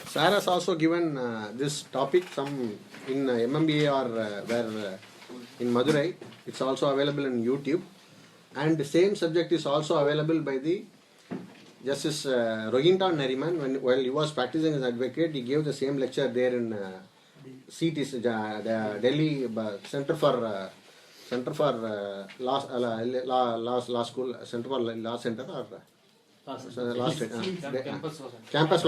Sir has also given this topic some in MMBA or where in Madurai. It's also available in YouTube, and the same subject is also available by the Justice Rohinton Nariman. While he was practicing as an advocate, he gave the same lecture there in CTC, the Delhi Center for Law School, Center for Law Center or Campus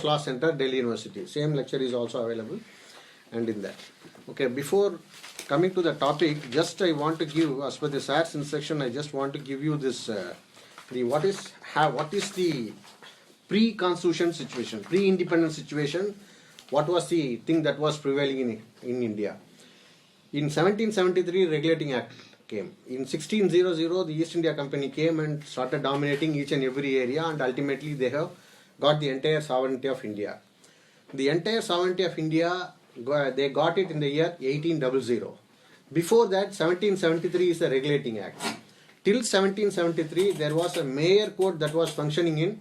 Law Center, Delhi University. Same lecture is also available, and in that. Okay, before coming to the topic, just I want to give, as per the SAR's instruction, I just want to give you this. What is the pre-constitution situation, pre-independence situation? What was the thing that was prevailing in India? In 1773, Regulating Act came. In 1600, the East India Company came and started dominating each and every area, and ultimately they have got the entire sovereignty of India. The entire sovereignty of India, they got it in the year 1800. Before that, 1773 is the Regulating Act. Till 1773, there was a mayor court that was functioning in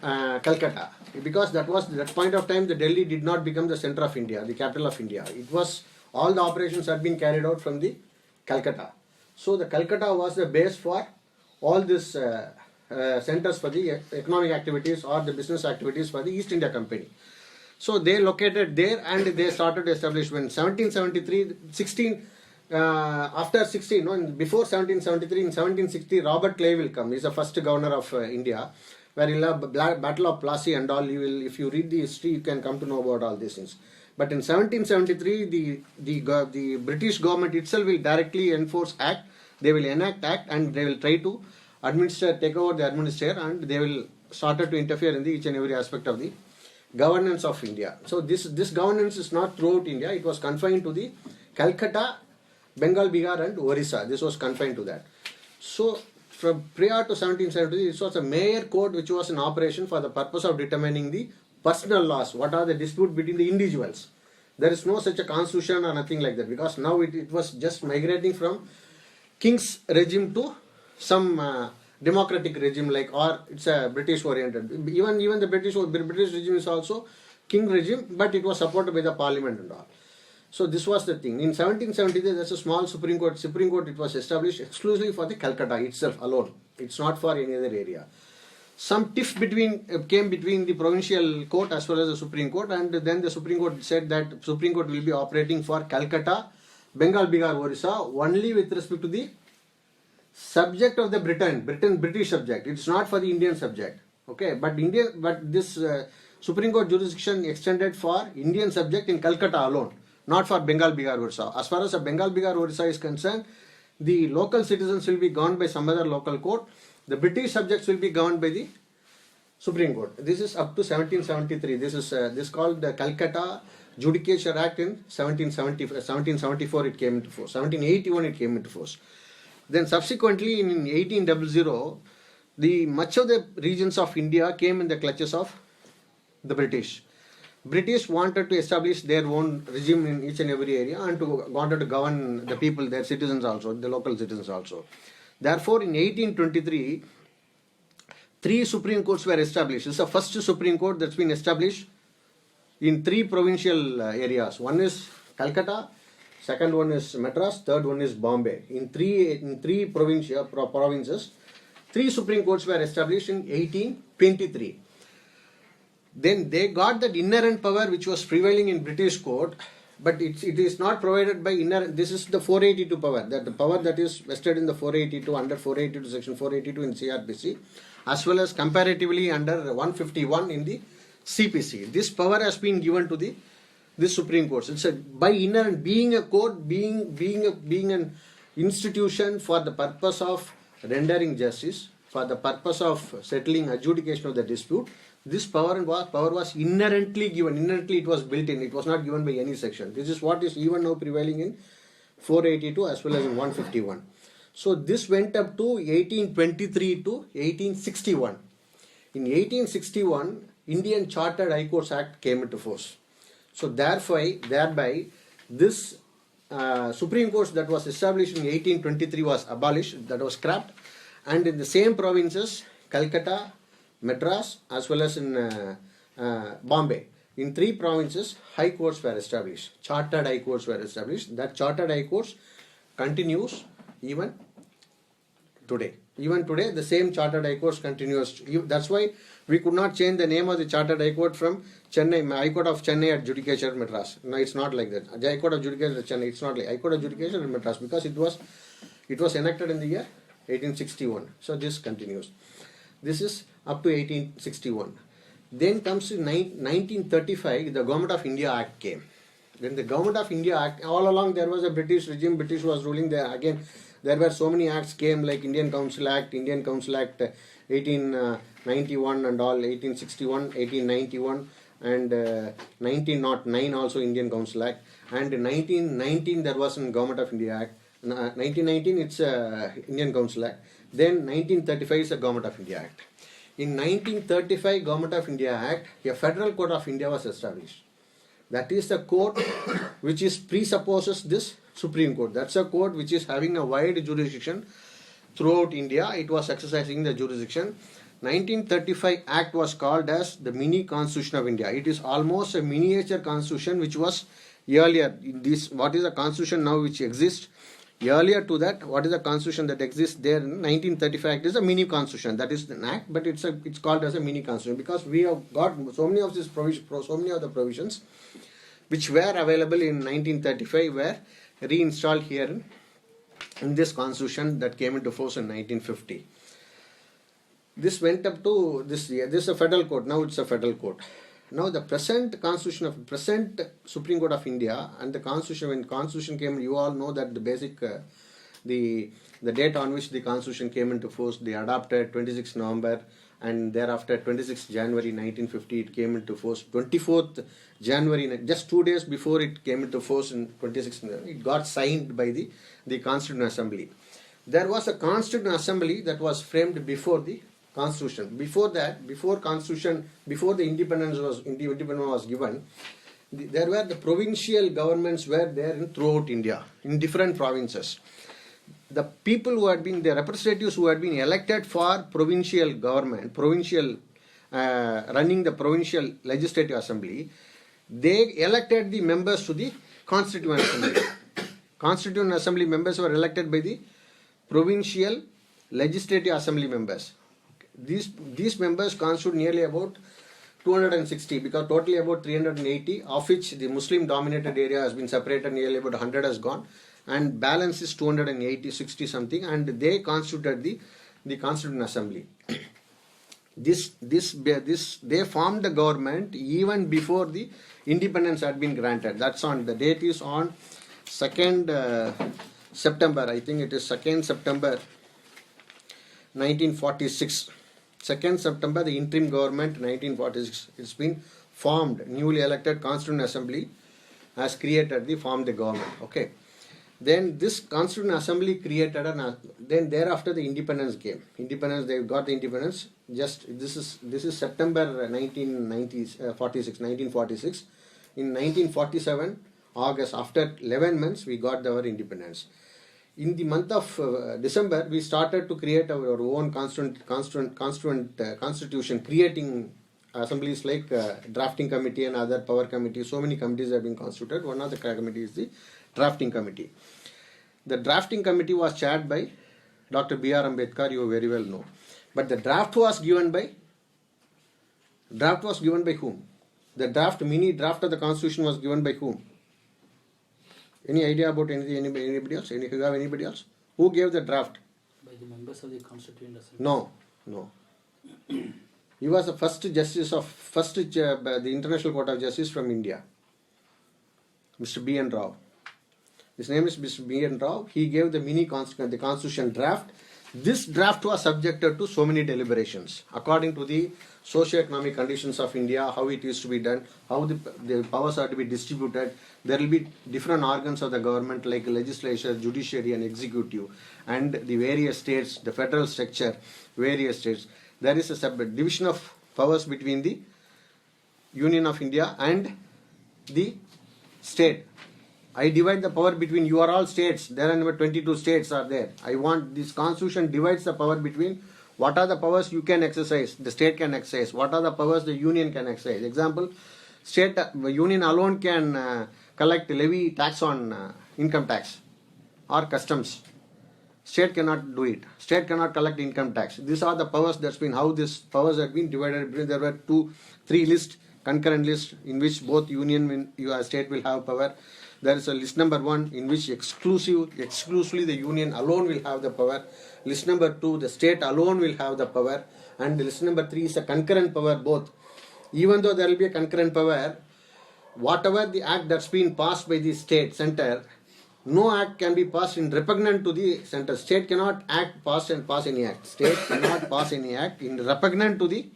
Calcutta, because that point of time the Delhi did not become the center of India, the capital of India. It was, all the operations had been carried out from the Calcutta. So the Calcutta was the base for all these centers for the economic activities or the business activities for the East India Company. So they located there and they started to establish when 1773, after 16, no, before 1773, in 1760, Robert Clay will come. He's the first governor of India, where he'll have Battle of Plassey and all. If you read the history, you can come to know about all these things. But in 1773, the British government itself will directly enforce Act. They will enact Act and they will try to take over the administrator, and they will start to interfere in each and every aspect of the governance of India. So this governance is not throughout India. It was confined to the Calcutta, Bengal, Bihar and Orissa. This was confined to that. So from prior to 1773, this was a mayor court which was in operation for the purpose of determining the personal laws. What are the disputes between the individuals? There is no such a constitution or nothing like that, because now it was just migrating from king's regime to some democratic regime, or it's a British oriented. Even the British regime is also king regime, but it was supported by the parliament and all. So this was the thing. In 1773, there's a small Supreme Court. Supreme Court, it was established exclusively for the Calcutta itself alone. It's not for any other area. Some tiff came between the provincial court as well as the Supreme Court, and then the Supreme Court said that Supreme Court will be operating for Calcutta, Bengal, Bihar, Orissa only with respect to the subject of the British subject. It's not for the Indian subject. Okay, but this Supreme Court jurisdiction extended for Indian subject in Calcutta alone, not for Bengal, Bihar, Orissa. As far as Bengal, Bihar, Orissa is concerned, the local citizens will be governed by some other local court. The British subjects will be governed by the Supreme Court. This is up to 1773. This called the Calcutta Judicature Act in 1774 it came into force. 1781 it came into force. Then subsequently in 1800, much of the regions of India came in the clutches of the British. British wanted to establish their own regime in each and every area and wanted to govern the people, their citizens also, the local citizens also. Therefore, in 1823, 3 Supreme Courts were established. This is the first Supreme Court that's been established in 3 provincial areas. One is Calcutta, second one is Madras, third one is Bombay. In three provinces, 3 Supreme Courts were established in 1823. Then they got that inherent power which was prevailing in British court, but it is not provided by inherent. This is the 482 power, that the power that is vested in the 482 under 482 section 482 in CRPC, as well as comparatively under 151 in the CPC. This power has been given to this Supreme Court. It's by inherent, being a court, being an institution for the purpose of rendering justice, for the purpose of settling adjudication of the dispute. This power was inherently given. Inherently it was built in. It was not given by any section. This is what is even now prevailing in 482 as well as in 151. So this went up to 1823 to 1861. In 1861, Indian Chartered High Courts Act came into force. So thereby this Supreme Court that was established in 1823 was abolished, that was scrapped, and in the same provinces, Calcutta, Madras, as well as in Bombay. In 3 provinces, high courts were established. Chartered high courts were established. That chartered high courts continues even today. Even today, the same chartered high courts continues. That's why we could not change the name of the chartered high court from Chennai, High Court of Chennai at Judicature Madras. No, it's not like that. The High Court of Judicature at Chennai, it's not like High Court of Judicature at Madras, because it was enacted in the year 1861. So this continues. This is up to 1861. Then comes in 1935, the Government of India Act came. When the Government of India Act, all along there was a British regime, British was ruling there. Again, there were so many acts came, like Indian Council Act 1891 and all, 1861, 1891 and 1909 also Indian Council Act, and 1919 there was a Government of India Act. 1919 it's Indian Council Act. Then 1935 is the Government of India Act. In 1935 Government of India Act, a Federal Court of India was established. That is the court which presupposes this Supreme Court. That's a court which is having a wide jurisdiction throughout India. It was exercising the jurisdiction. 1935 Act was called as the Mini Constitution of India. It is almost a miniature constitution which was earlier. What is the constitution now which exists? Earlier to that, what is the constitution that exists there in 1935 Act is a mini constitution. That is an act, but it's called as a mini constitution because we have got so many of the provisions which were available in 1935 were reinstalled here in this constitution that came into force in 1950. This went up to this year. This is a federal court. Now it's a federal court. Now the present Supreme Court of India and the constitution, when constitution came, you all know that the basic the date on which the constitution came into force, they adopted 26 November and thereafter 26 January 1950 it came into force. 24th January, just 2 days before it came into force in 26, it got signed by the Constituent Assembly. There was a Constituent Assembly that was framed before the Constitution. Before that, before the independence was given, there were the provincial governments were there throughout India, in different provinces. The people who had been, the representatives who had been elected for provincial government, running the provincial legislative assembly, they elected the members to the Constituent Assembly. Constituent Assembly members were elected by the provincial legislative assembly members. These members constitute nearly about 260, because totally about 380, of which the Muslim dominated area has been separated, nearly about 100 has gone, and balance is 280, 60 something, and they constituted the Constituent Assembly. They formed the government even before the independence had been granted. That's on, the date is on 2nd September, I think it is 2nd September 1946. 2nd September, the interim government 1946, it's been formed. Newly elected Constituent Assembly has formed the government. Okay. Then this Constituent Assembly created then thereafter the independence came. They got the independence. Just this is September 1946. In 1947 August, after 11 months, we got our independence. In the month of December, we started to create our own constitution, creating assemblies like drafting committee and other power committees. So many committees have been constituted. One of the committees is the drafting committee. The drafting committee was chaired by Dr. B.R. Ambedkar, you very well know. But the draft was given by whom? The mini draft of the constitution was given by whom? Any idea about anybody else? You have anybody else? Who gave the draft? By the members of the Constituent Assembly. No. He was the first justice of the International Court of Justice from India, Mr. B. N. Rao. His name is Mr. B. N. Rao. He gave the the constitution draft. This draft was subjected to so many deliberations according to the socio-economic conditions of India, how it is to be done, how the powers are to be distributed. There will be different organs of the government like legislature, judiciary and executive, and the various states, the federal structure, various states. There is a separate division of powers between the Union of India and the state. I divide the power between you are all states. There are 22 states are there. I want this constitution divides the power between What are the powers you can exercise, the state can exercise? What are the powers the union can exercise? Example, state union alone can collect levy tax on income tax or customs. State cannot do it. State cannot collect income tax. These are the powers that's been how these powers have been divided. There were 3 lists, concurrent lists in which both union and state will have power. There is a list number 1 in which exclusively the union alone will have the power. List number 2, the state alone will have the power. And list number 3 is a concurrent power both. Even though there will be a concurrent power, whatever the act that's been passed by the state center, no act can be passed in repugnant to the center. State cannot pass any act. State cannot pass any act in repugnant to the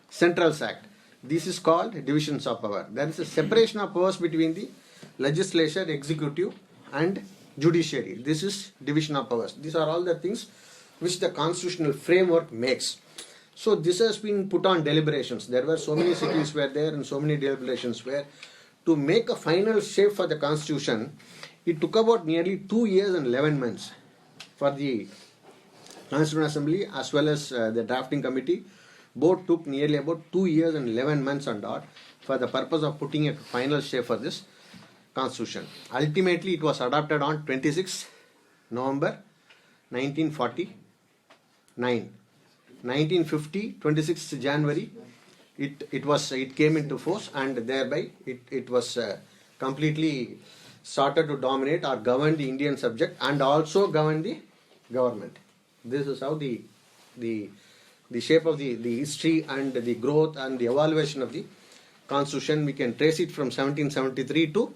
central's act. This is called divisions of power. There is a separation of powers between the legislature, executive and judiciary. This is division of powers. These are all the things which the constitutional framework makes. So this has been put on deliberations. There were so many cities were there and so many deliberations were. To make a final shape for the constitution, it took about nearly 2 years and 11 months for the Constituent Assembly as well as the drafting committee. Both took nearly about 2 years and 11 months on dot for the purpose of putting a final shape for this constitution. Ultimately, it was adopted on 26 November 1949. 1950, 26 January, it came into force, and thereby it was completely started to dominate or govern the Indian subject and also govern the government. This is how the shape of the history and the growth and the evaluation of the constitution, we can trace it from 1773 to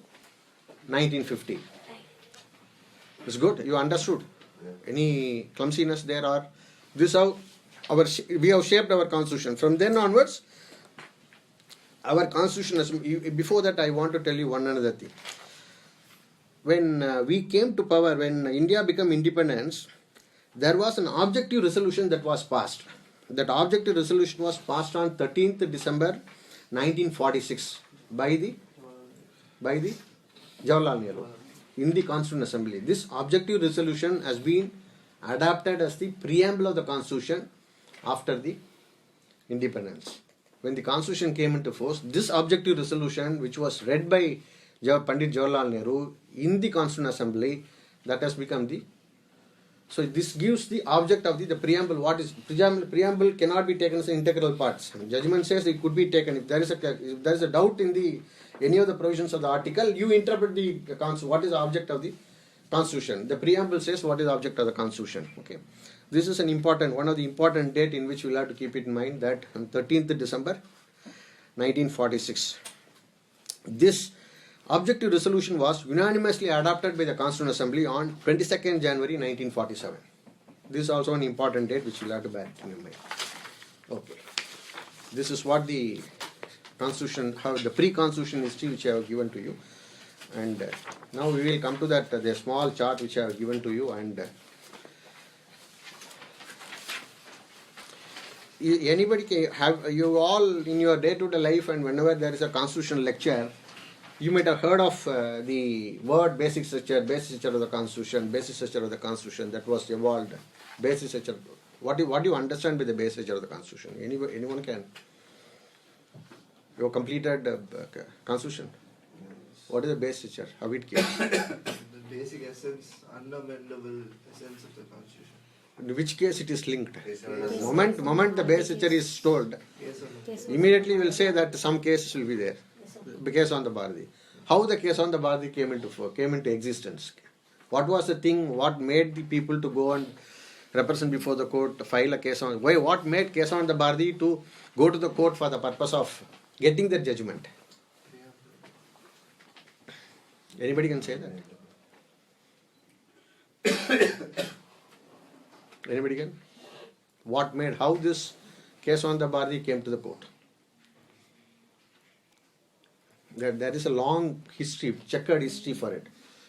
1950. It's good. You understood? Any clumsiness there, or this how we have shaped our constitution. From then onwards, our constitution is, before that I want to tell you one another thing. When we came to power, when India became independence, there was an objective resolution that was passed. That objective resolution was passed on 13th December 1946 by the Jawaharlal Nehru in the Constituent Assembly. This objective resolution has been adopted as the preamble of the Constitution after the independence. When the Constitution came into force, this objective resolution, which was read by Pandit Jawaharlal Nehru in the Constituent Assembly, that has become the. So this gives the object of the preamble. What is preamble cannot be taken as an integral part. Judgment says it could be taken. If there is a doubt in any of the provisions of the article, you interpret the what is the object of the Constitution. The preamble says what is the object of the Constitution. Okay, this is one of the important date in which we will have to keep it in mind, that on 13th December 1946. This objective resolution was unanimously adopted by the Constituent Assembly on 22nd January 1947. This is also an important date which you will have to bear in your mind. Okay. This is what the Constitution, how the pre-Constitution history which I have given to you. And now we will come to that the small chart which I have given to you, and anybody can have, you all in your day-to-day life, and whenever there is a constitutional lecture, you might have heard of the word basic structure of the Constitution, basic structure of the Constitution that was evolved. Basic structure. What do you understand by the basic structure of the Constitution? Anyone can. You have completed Constitution. What is the basic structure? How it came? The basic essence, unamendable essence of the Constitution. In which case it is linked. Moment the basic structure is told, Yes or no? immediately we will say that some cases will be there. The case on the Bharati. How the case on the Bharati came into existence? What was the thing? What made the people to go and represent before the court, file a case on? Why? What made case on the Bharati to go to the court for the purpose of getting the judgment? Anybody can say that? Anybody can? What made? How this case on the Bharati came to the court? There is a long history, checkered history for it.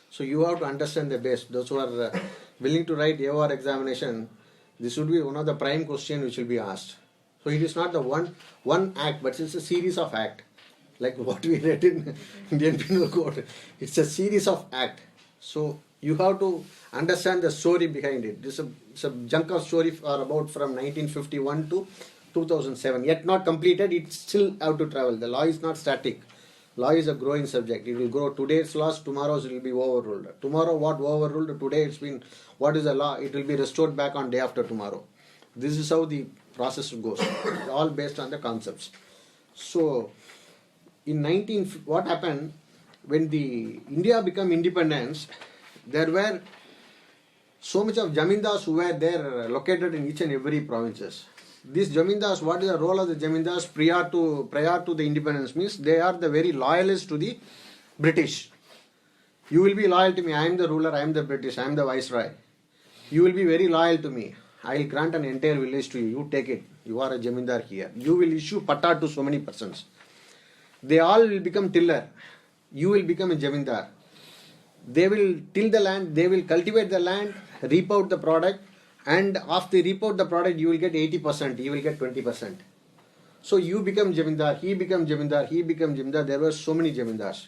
So you have to understand the base. Those who are willing to write AOR examination, this would be one of the prime questions which will be asked. So it is not the one act, but it's a series of acts. Like what we read in Indian Penal Code. It's a series of acts. So You have to understand the story behind it. This is a chunk of story for about from 1951 to 2007. Yet not completed, it still have to travel. The law is not static. Law is a growing subject. It will grow. Today's laws, tomorrow's it will be overruled. Tomorrow what overruled, today it's been, what is the law? It will be restored back on day after tomorrow. This is how the process goes. All based on the concepts. So, what happened when the India became independence, there were so much of jamindars who were there located in each and every provinces. These jamindars, what is the role of the jamindars prior to the independence means they are the very loyalists to the British. You will be loyal to me. I am the ruler. I am the British. I am the viceroy. You will be very loyal to me. I will grant an entire village to you. You take it. You are a jamindar here. You will issue patta to so many persons. They all will become tiller. You will become a jamindar. They will till the land. They will cultivate the land, reap out the product, and after reap out the product, you will get 80%. You will get 20%. So you become jamindar. He become jamindar. He become jamindar. There were so many jamindars.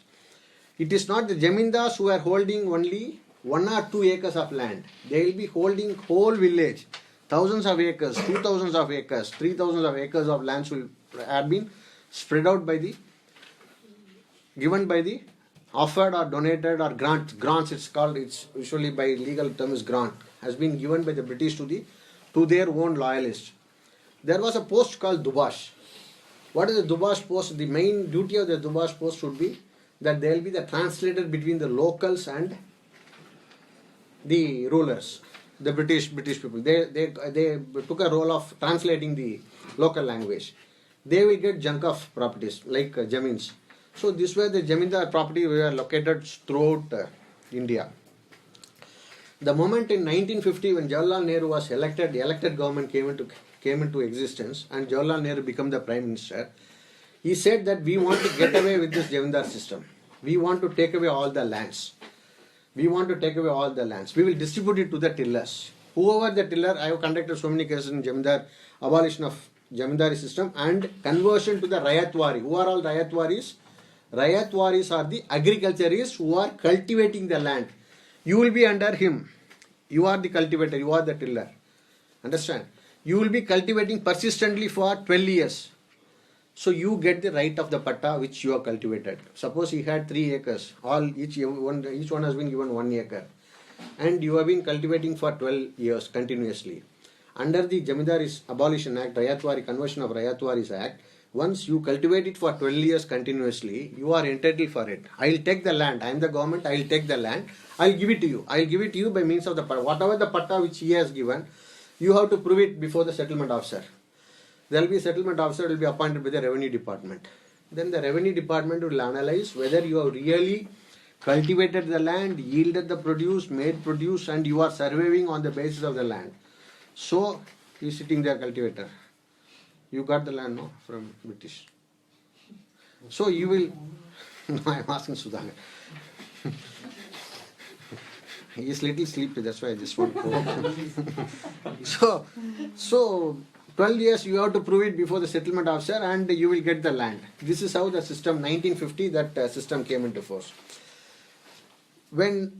It is not the jamindars who are holding only 1 or 2 acres of land. They will be holding whole village, thousands of acres, 2,000 of acres, 3,000 of acres of lands will have been spread out by the, given by the, offered or donated or grants it's called, it's usually by legal term is grant, has been given by the British to their own loyalists. There was a post called Dubash. What is the Dubash post? The main duty of the Dubash post should be that there will be the translator between the locals and the rulers, the British people. They took a role of translating the local language. They will get junk of properties like jamins. So this way the jamindar property were located throughout India. The moment in 1950 when Jawaharlal Nehru was elected, the elected government came into existence and Jawaharlal Nehru became the Prime Minister. He said that we want to get away with this jamindar system. We want to take away all the lands. We want to take away all the lands. We will distribute it to the tillers. Whoever the tiller, I have conducted so many cases in jamindar, abolition of jamindari system and conversion to the Rayatwari. Who are all Rayatwaris? Rayatwaris are the agriculturists who are cultivating the land. You will be under him. You are the cultivator, you are the tiller. Understand? You will be cultivating persistently for 12 years. So you get the right of the patta which you have cultivated. Suppose he had 3 acres. Each one has been given 1 acre. And you have been cultivating for 12 years continuously. Under the Jamindari Abolition Act, Rayatwari Conversion of Rayatwaris Act, once you cultivate it for 12 years continuously, you are entitled for it. I will take the land. I am the government. I will take the land. I will give it to you. I will give it to you by means of the patta. Whatever the patta which he has given, you have to prove it before the settlement officer. There will be a settlement officer will be appointed by the revenue department. Then the revenue department will analyze whether you have really cultivated the land, yielded the produce, made produce, and you are surveying on the basis of the land. So he is sitting there, cultivator. You got the land, no, from British. So you will. No, I am asking Sudhakar. He is little sleepy, that's why I just want to. So 12 years you have to prove it before the settlement officer and you will get the land. This is how the system, 1950, that system came into force. When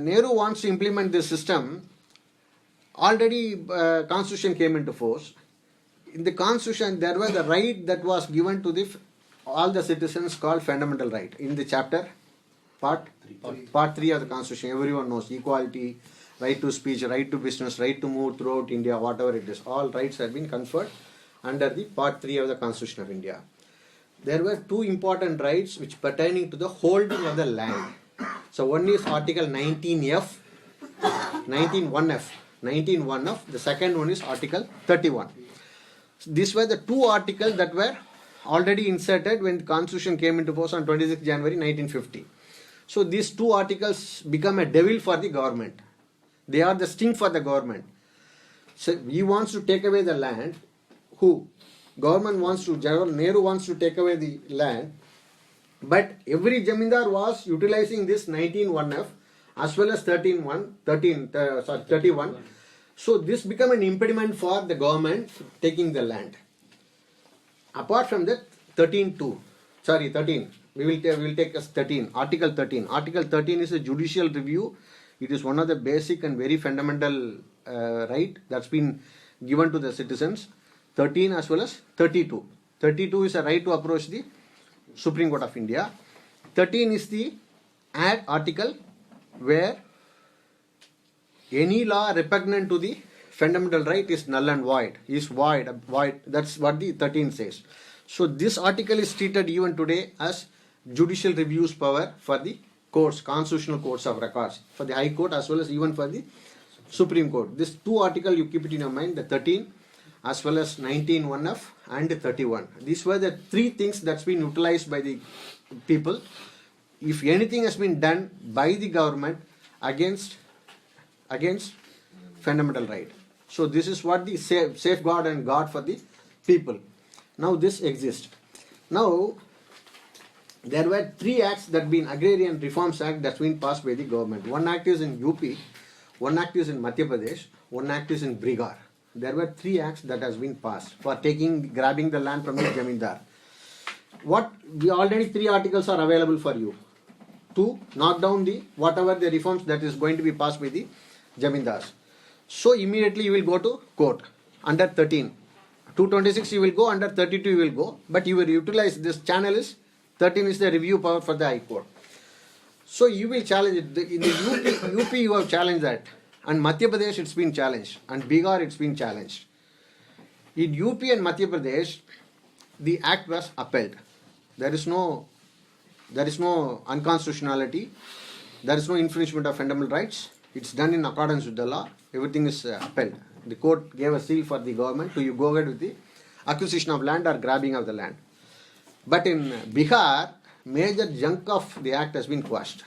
Nehru wants to implement this system, already constitution came into force. In the constitution, there was a right that was given to all the citizens called fundamental right. In the chapter, part 3 of the constitution, everyone knows equality, right to speech, right to business, right to move throughout India, whatever it is. All rights have been conferred under the part 3 of the constitution of India. There were 2 important rights which pertaining to the holding of the land. So one is Article 19F, 19(1)(f). The second one is Article 31. These were the 2 articles that were already inserted when the constitution came into force on 26 January 1950. So these 2 articles become a devil for the government. They are the sting for the government. So he wants to take away the land. Who? Government wants to, Jawaharlal Nehru wants to take away the land. But every Jamindar was utilizing this 19(1)(f) as well as 31. So this became an impediment for the government taking the land. Apart from that, 13. We will take as 13. Article 13. Article 13 is a judicial review It is one of the basic and very fundamental right that's been given to the citizens. 13 as well as 32. 32 is a right to approach the Supreme Court of India. 13 is the article where any law repugnant to the fundamental right is null and void, is void. That's what the 13 says. So this article is treated even today as judicial reviews power for the courts, constitutional courts of records, for the High Court as well as even for the Supreme Court. This two articles, you keep it in your mind, the 13 as well as 19(1)(f) and 31. These were the three things that's been utilized by the people. If anything has been done by the government against fundamental right. So this is what the safeguard and guard for the people. Now this exists. Now there were three acts that been Agrarian Reforms Act that's been passed by the government. One act is in UP, one act is in Madhya Pradesh, one act is in Bihar. There were three acts that has been passed for grabbing the land from the Jamindar. Already three articles are available for you to knock down whatever the reforms that is going to be passed by the Jamindars. So immediately you will go to court under 13. 226 you will go, under 32 you will go, but you will utilize this channel is 13 is the review power for the High Court. So you will challenge it. In the UP you have challenged that, and Madhya Pradesh it's been challenged, and Bihar it's been challenged. In UP and Madhya Pradesh, the act was upheld. There is no unconstitutionality. There is no infringement of fundamental rights. It's done in accordance with the law. Everything is upheld. The court gave a seal for the government to you go ahead with the acquisition of land or grabbing of the land. But in Bihar, major chunk of the act has been quashed.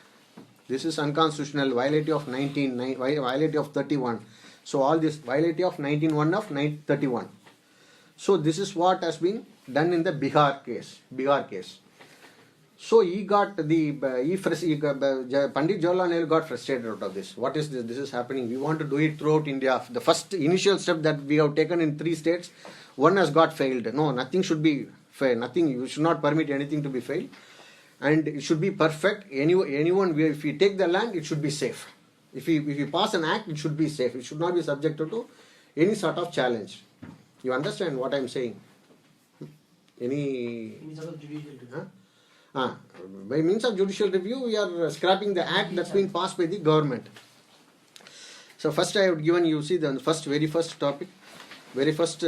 This is unconstitutional, violative of violative of 31. So all this violative of 19(1) of 31. So this is what has been done in the Bihar case. So he got Pandit Jawaharlal Nehru got frustrated out of this. What is this? This is happening. We want to do it throughout India. The first initial step that we have taken in 3 states, one has got failed. No, nothing should be fair. Nothing. You should not permit anything to be failed, and it should be perfect. Anyone, if we take the land, it should be safe. If we pass an act, it should be safe. It should not be subjected to any sort of challenge. You understand what I am saying? Any sort of judicial review. By means of judicial review, we are scrapping the act that's been passed by the government. So first I have given you, see the very first topic, very first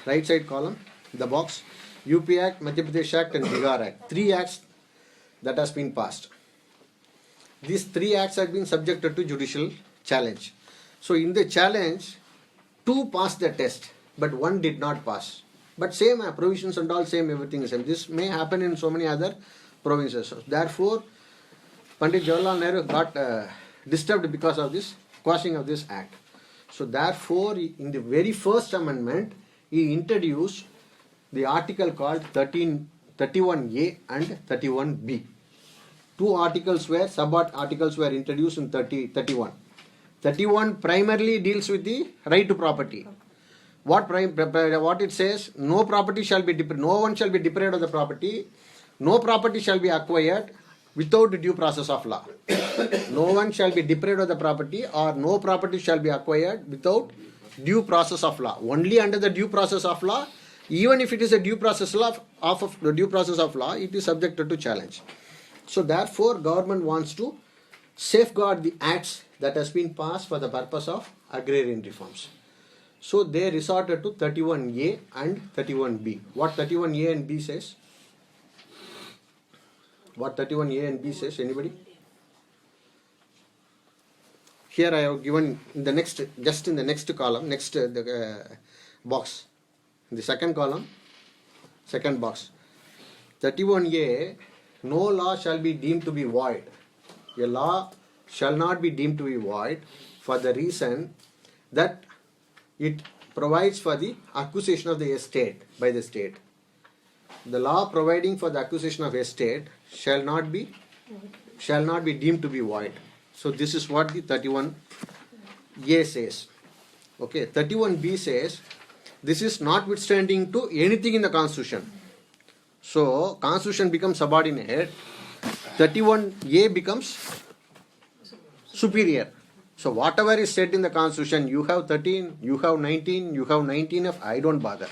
right side column, the box, UP Act, Madhya Pradesh Act and Bihar Act. 3 acts that has been passed. These 3 acts have been subjected to judicial challenge. So in the challenge, 2 passed the test, but 1 did not pass. But same provisions and all same, everything is same. This may happen in so many other provinces. So therefore, Pandit Jawaharlal Nehru got disturbed because of this quashing of this act. So therefore, in the very first amendment, he introduced the article called 31A and 31B. 2 articles were, sub-articles were introduced in 31. 31 primarily deals with the right to property. What it says, no property shall be no one shall be deprived of the property, no property shall be acquired without due process of law. No one shall be deprived of the property, or no property shall be acquired without due process of law. Only under the due process of law, even if it is a due process of law, it is subjected to challenge. So therefore, government wants to safeguard the acts that has been passed for the purpose of agrarian reforms. So they resorted to 31A and 31B. What 31A and B says? What 31A and B says? Anybody? Here I have given in the next, just in the next column, next box, in the second column, second box. 31A, no law shall be deemed to be void. A law shall not be deemed to be void for the reason that it provides for the acquisition of the estate by the state. The law providing for the acquisition of estate shall not be deemed to be void. So this is what the 31A says. Okay, 31B says this is notwithstanding to anything in the constitution. So constitution becomes subordinate. 31A becomes superior. So whatever is said in the constitution, you have 13, you have 19, you have 19F, I don't bother.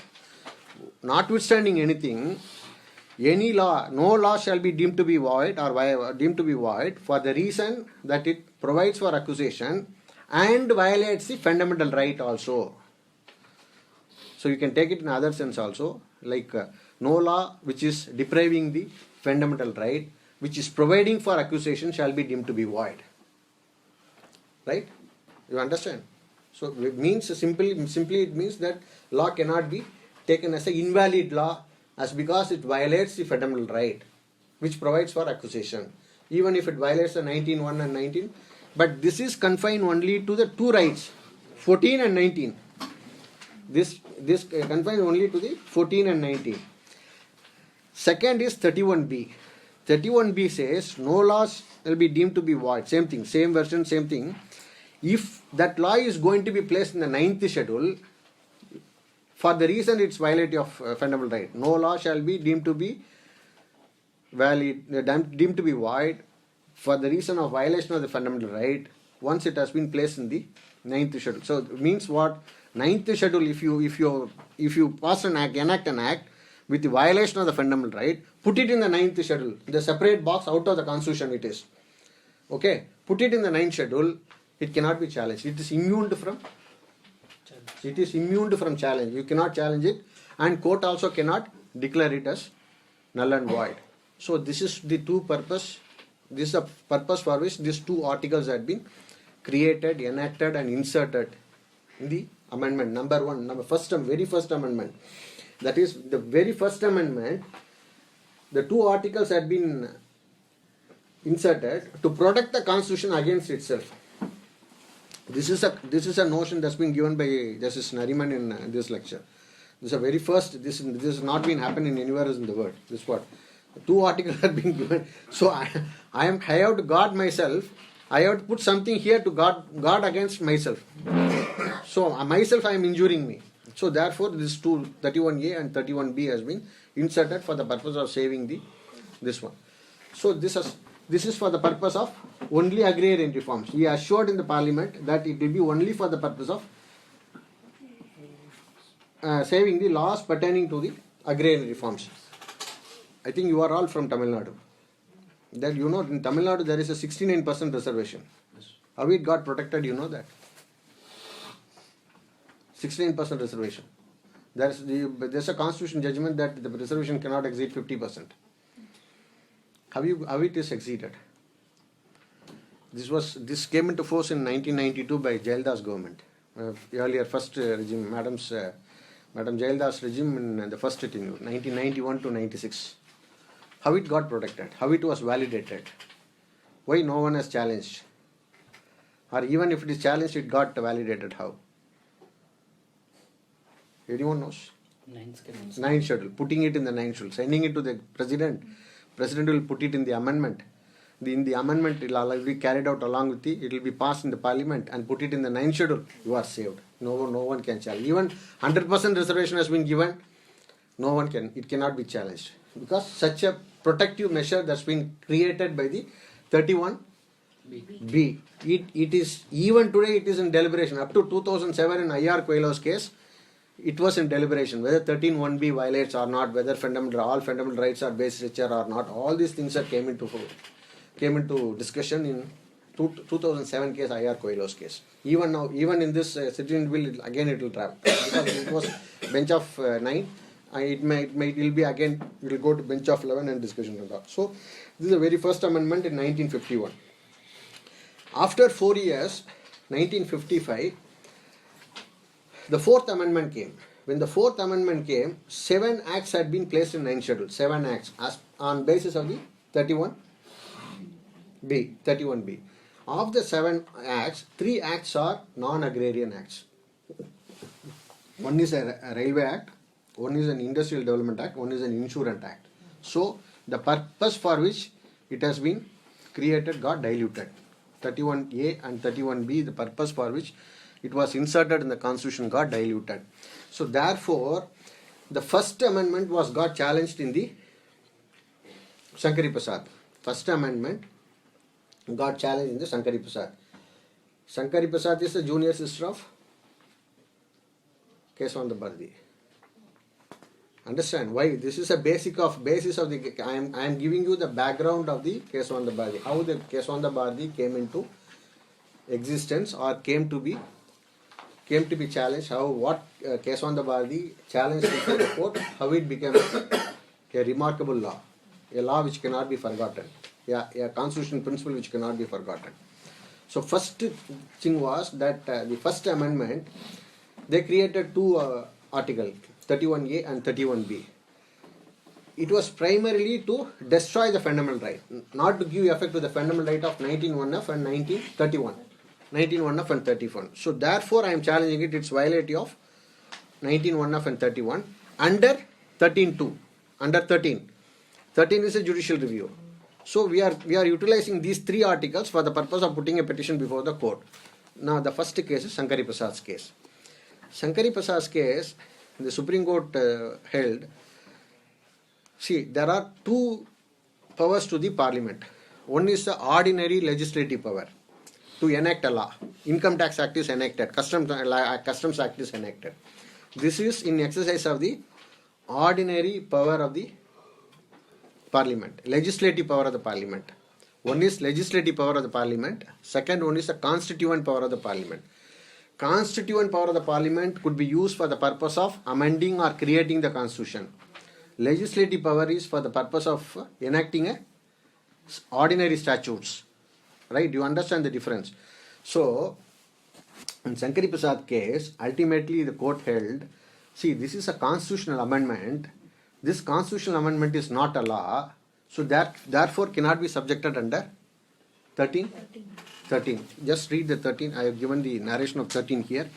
Notwithstanding anything, any law, no law shall be deemed to be void or deemed to be void for the reason that it provides for accusation and violates the fundamental right also. So you can take it in other sense also, like no law which is depriving the fundamental right, which is providing for accusation, shall be deemed to be void. Right? You understand? So it means simply it means that law cannot be taken as an invalid law as because it violates the fundamental right which provides for accusation, even if it violates the 19(1) and 19. But this is confined only to the two rights, 14 and 19. This confined only to the 14 and 19. Second is 31B. 31B says no laws will be deemed to be void. Same thing, same version, same thing. If that law is going to be placed in the 9th schedule, for the reason it's violative of fundamental right, no law shall be deemed to be valid, deemed to be void for the reason of violation of the fundamental right once it has been placed in the 9th schedule. So it means what? 9th schedule, if you pass an act, enact an act with the violation of the fundamental right, put it in the 9th schedule, the separate box out of the constitution it is. Okay, put it in the 9th schedule, it cannot be challenged. It is immune from challenge. You cannot challenge it, and court also cannot declare it as null and void. So this is the two purpose. This is the purpose for which these two articles had been created, enacted, and inserted in the amendment. Number one, very first amendment. That is the very first amendment. The two articles had been inserted to protect the constitution against itself. This is a notion that's been given by Justice Nariman in this lecture. This is a very first. This has not been happening anywhere else in the world. This is what two articles have been given. So I have to guard myself. I have to put something here to guard against myself. So myself I am injuring me. So therefore this two 31A and 31B has been inserted for the purpose of saving this one. So this is for the purpose of only agrarian reforms. He assured in the parliament that it will be only for the purpose of saving the laws pertaining to the agrarian reforms. I think you are all from Tamil Nadu. That you know in Tamil Nadu there is a 69% reservation. How it got protected, you know that. 69% reservation. There's a constitution judgment that the reservation cannot exceed 50%. How it is exceeded? This came into force in 1992 by Jaildas government. Earlier first regime, Madam Jaildas regime in the first tenure, 1991 to 96. How it got protected? How it was validated? Why no one has challenged? Or even if it is challenged, it got validated. How? Anyone knows? 9th schedule. Putting it in the 9th schedule. Sending it to the president. President will put it in the amendment. In the amendment, it will be carried out along with it will be passed in the parliament and put it in the 9th schedule. You are saved. No one can challenge. Even 100% reservation has been given. It cannot be challenged. Because such a protective measure that's been created by the 31B. It is, even today it is in deliberation. Up to 2007 in I.R. Coelho's case, it was in deliberation whether 13(1)B violates or not, whether all fundamental rights are base richer or not. All these things that came into discussion in 2007 case, I.R. Coelho's case. Even now, even in this citizen bill, again it will travel because it was bench of 9. It will be again. It will go to bench of 11 and discussion and all. So this is the very first amendment in 1951. After 4 years, 1955. The 4th amendment came. When the 4th amendment came, 7 acts had been placed in 9th schedule. 7 acts on basis of the 31B. Of the 7 acts, 3 acts are non-agrarian acts. One is a railway act, one is an industrial development act, one is an insurance act. So the purpose for which it has been created got diluted. 31A and 31B, the purpose for which it was inserted in the constitution got diluted. So therefore, the first amendment got challenged in the Sankari Prasad. First amendment got challenged in the Sankari Prasad. Shankari Prasad is the junior sister of Kesavanda Bharati. Understand why? This is a basis of the. I am giving you the background of the Kesavanda Bharati. How the Kesavanda Bharati came into existence or came to be challenged. How what Kesavanda Bharati challenged before the court. How it became a remarkable law, a law which cannot be forgotten. Yeah, a constitutional principle which cannot be forgotten. So first thing was that the first amendment, they created two articles, 31A and 31B. It was primarily to destroy the fundamental right, not to give effect to the fundamental right of 19(1)(f) and 19(31). 19(1)(f) and 31. So therefore I am challenging it. It's violative of 19(1)(f) and 31 under 13(2). Under 13. 13 is a judicial review. So we are utilizing these three articles for the purpose of putting a petition before the court. Now the first case is Shankari Prasad's case. Shankari Prasad's case, the Supreme Court held. See, there are two powers to the Parliament. One is the ordinary legislative power to enact a law. Income Tax Act is enacted. Customs Act is enacted. This is in exercise of the ordinary power of the Parliament, legislative power of the Parliament. One is legislative power of the Parliament. Second one is the constituent power of the Parliament. Constituent power of the Parliament could be used for the purpose of amending or creating the Constitution. Legislative power is for the purpose of enacting ordinary statutes. Right? Do you understand the difference? So, in Shankari Prasad case, ultimately the court held, see, this is a constitutional amendment. This constitutional amendment is not a law, so that therefore cannot be subjected under 13? 13. Just read the 13. I have given the narration of 13 here.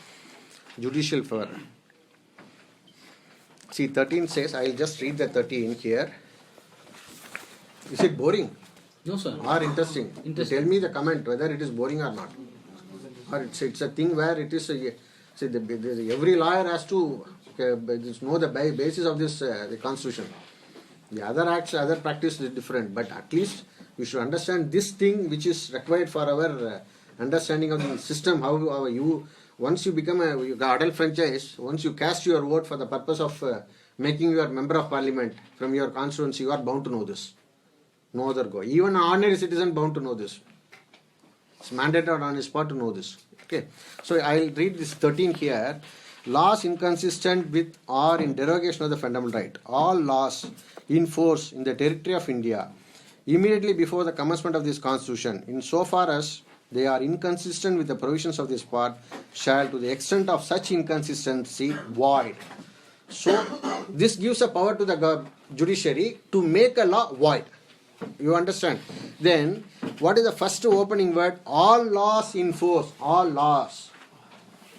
Judicial power. See, 13 says, I will just read the 13 here. Is it boring? No, sir. Or interesting? Tell me the comment whether it is boring or not. Or it's a thing where it is, every lawyer has to know the basis of this the constitution. The other acts, other practice is different, but at least you should understand this thing which is required for our understanding of the system. How you once you become a adult franchise, once you cast your vote for the purpose of making you a member of Parliament from your constituency, you are bound to know this. No other go. Even an ordinary citizen bound to know this. It's mandated on his spot to know this. Okay. So I will read this 13 here. Laws inconsistent with or in derogation of the fundamental right. All laws in force in the territory of India immediately before the commencement of this constitution, insofar as they are inconsistent with the provisions of this part, shall to the extent of such inconsistency void. So this gives a power to the judiciary to make a law void. You understand? Then what is the first opening word? All laws in force. All laws.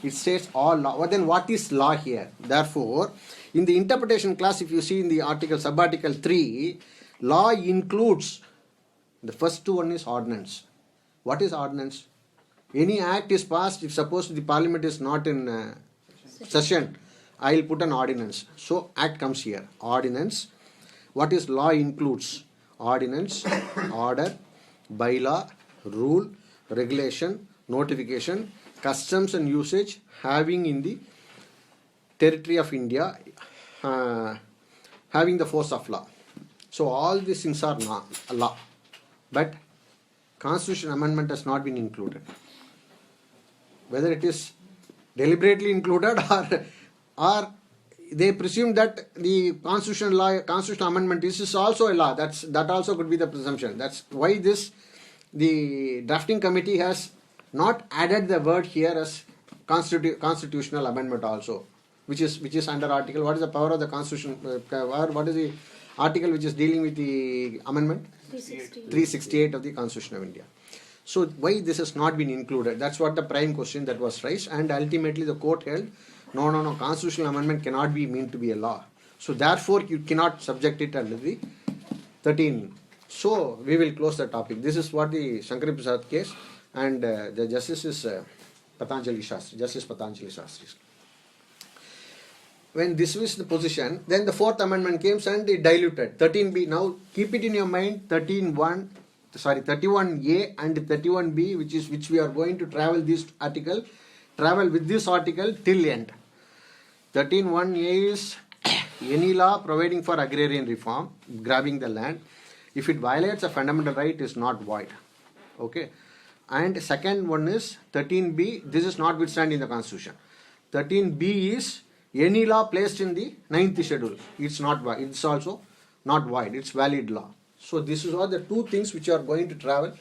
It says all law. Well, then what is law here? Therefore, in the interpretation class, if you see in the article, sub-article 3, law includes, the first one is ordinance. What is ordinance? Any act is passed, if suppose the Parliament is not in session, I will put an ordinance. So, act comes here. Ordinance. What is law includes? Ordinance, order, bylaw, rule, regulation, notification, customs and usage having in the territory of India having the force of law. So all these things are law. But Constitution amendment has not been included. Whether it is deliberately included or they presume that the constitutional amendment is also a law. That also could be the presumption. That's why the drafting committee has not added the word here as constitutional amendment also, which is under article. What is the power of the constitution? What is the article which is dealing with the amendment? 368 of the Constitution of India. So why this has not been included? That's what the prime question that was raised, and ultimately the court held, no, constitutional amendment cannot be meant to be a law. So therefore you cannot subject it under the 13. So we will close the topic. This is what the Shankari Prasad case, and the justice is Patanjali Shastri, Justice Patanjali Shastri. When this was the position, then the 4th amendment came and it diluted. 13B, now keep it in your mind, 13(1), 31A and 31B, which we are going to travel with this article till end. 13(1)A is any law providing for agrarian reform, grabbing the land, if it violates a fundamental right, is not void. Okay. And second one is 13B, this is notwithstanding the constitution. 13B is any law placed in the 9th schedule. It's not void. It's also not void. It's valid law. So this is all the two things which are going to travel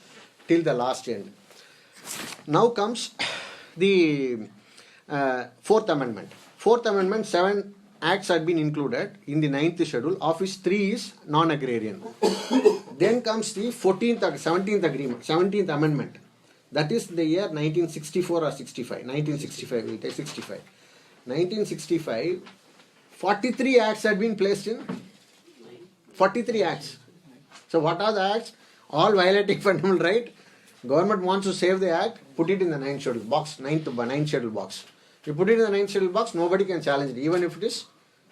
till the last end. Now comes the Fourth Amendment. Fourth Amendment, 7 acts had been included in the 9th schedule, of which 3 is non-agrarian. Then comes the 17th Amendment. That is the year 1964 or 65. 1965, we'll take 65. 1965, 43 acts had been placed in 43 acts. So what are the acts? All violating fundamental right. Government wants to save the act, put it in the 9th schedule box, 9th schedule box. You put it in the 9th schedule box, nobody can challenge it, even if it is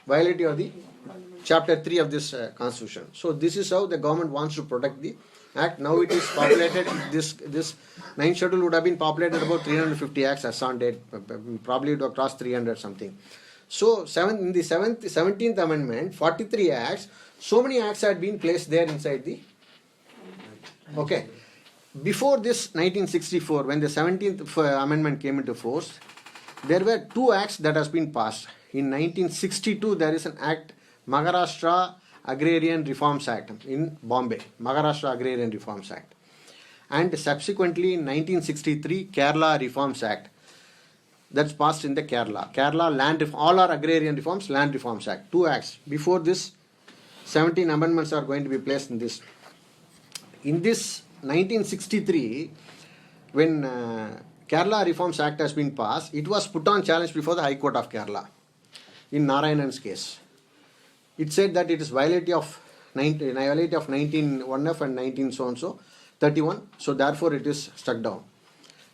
violating of the chapter 3 of this constitution. So this is how the government wants to protect the act. Now it is populated, this 9th schedule would have been populated about 350 acts as on date, probably it would have crossed 300 something. So in the 17th Amendment, 43 acts, so many acts had been placed there inside the... Okay. Before this 1964, when the 17th Amendment came into force, there were 2 acts that has been passed. In 1962, there is an act, Maharashtra Agrarian Reforms Act in Bombay, Maharashtra Agrarian Reforms Act. And subsequently in 1963, Kerala Reforms Act. That's passed in the Kerala. Kerala all our agrarian reforms, Land Reforms Act. 2 acts. Before this, 17 amendments are going to be placed in this. In this 1963, when Kerala Reforms Act has been passed, it was put on challenge before the High Court of Kerala in Narayanan's case. It said that it is violative of 19(1)(f) and 19 so and so 31. So therefore it is struck down.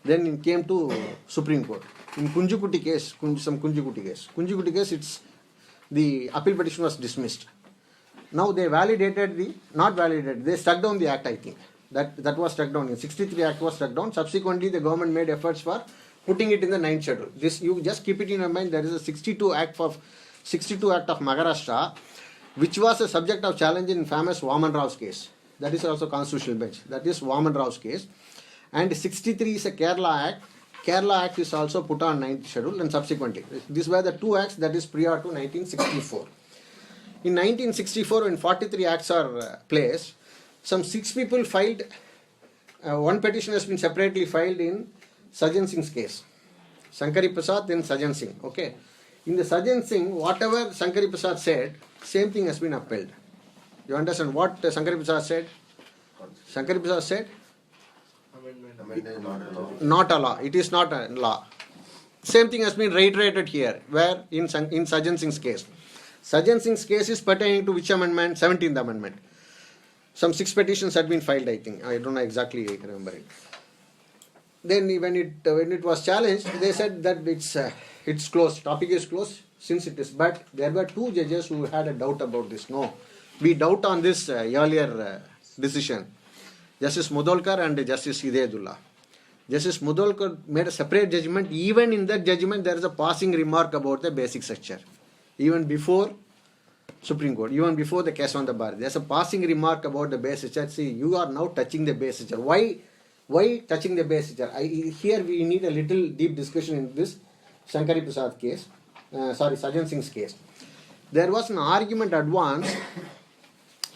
Then it came to Supreme Court. In Kunjukuti case, Kunjukuti case, the appeal petition was dismissed. Now they they struck down the act, I think. That was struck down. In 63 act was struck down. Subsequently, the government made efforts for putting it in the 9th schedule. This, you just keep it in your mind. There is a 62 act of Maharashtra, which was a subject of challenge in famous Vaman Rao's case. That is also constitutional bench. That is Vaman Rao's case. And 63 is a Kerala Act. Kerala Act is also put on 9th schedule and subsequently. These were the 2 acts that is prior to 1964. In 1964, when 43 acts are placed, some 6 people filed, one petition has been separately filed in Sajjan Singh's case. Shankari Prasad, then Sajjan Singh. Okay. In the Sajjan Singh, whatever Shankari Prasad said, same thing has been upheld. You understand what Shankari Prasad said? Shankari Prasad said, not a law. It is not a law. Same thing has been reiterated here, where in Sajjan Singh's case. Sajjan Singh's case is pertaining to which amendment? 17th Amendment. Some 6 petitions had been filed, I think. I don't know exactly, I remember it. Then when it was challenged, they said that it's closed. Topic is closed since it is. But there were 2 judges who had a doubt about this. No, we doubt on this earlier decision. Justice Mudolkar and Justice Hidayatullah. Justice Mudolkar made a separate judgment. Even in that judgment, there is a passing remark about the basic structure. Even before Supreme Court, even before the case on the bar, there's a passing remark about the basic structure. See, you are now touching the basic structure. Why touching the basic structure? Here we need a little deep discussion in this Shankari Prasad case. Sajjan Singh's case. There was an argument advanced.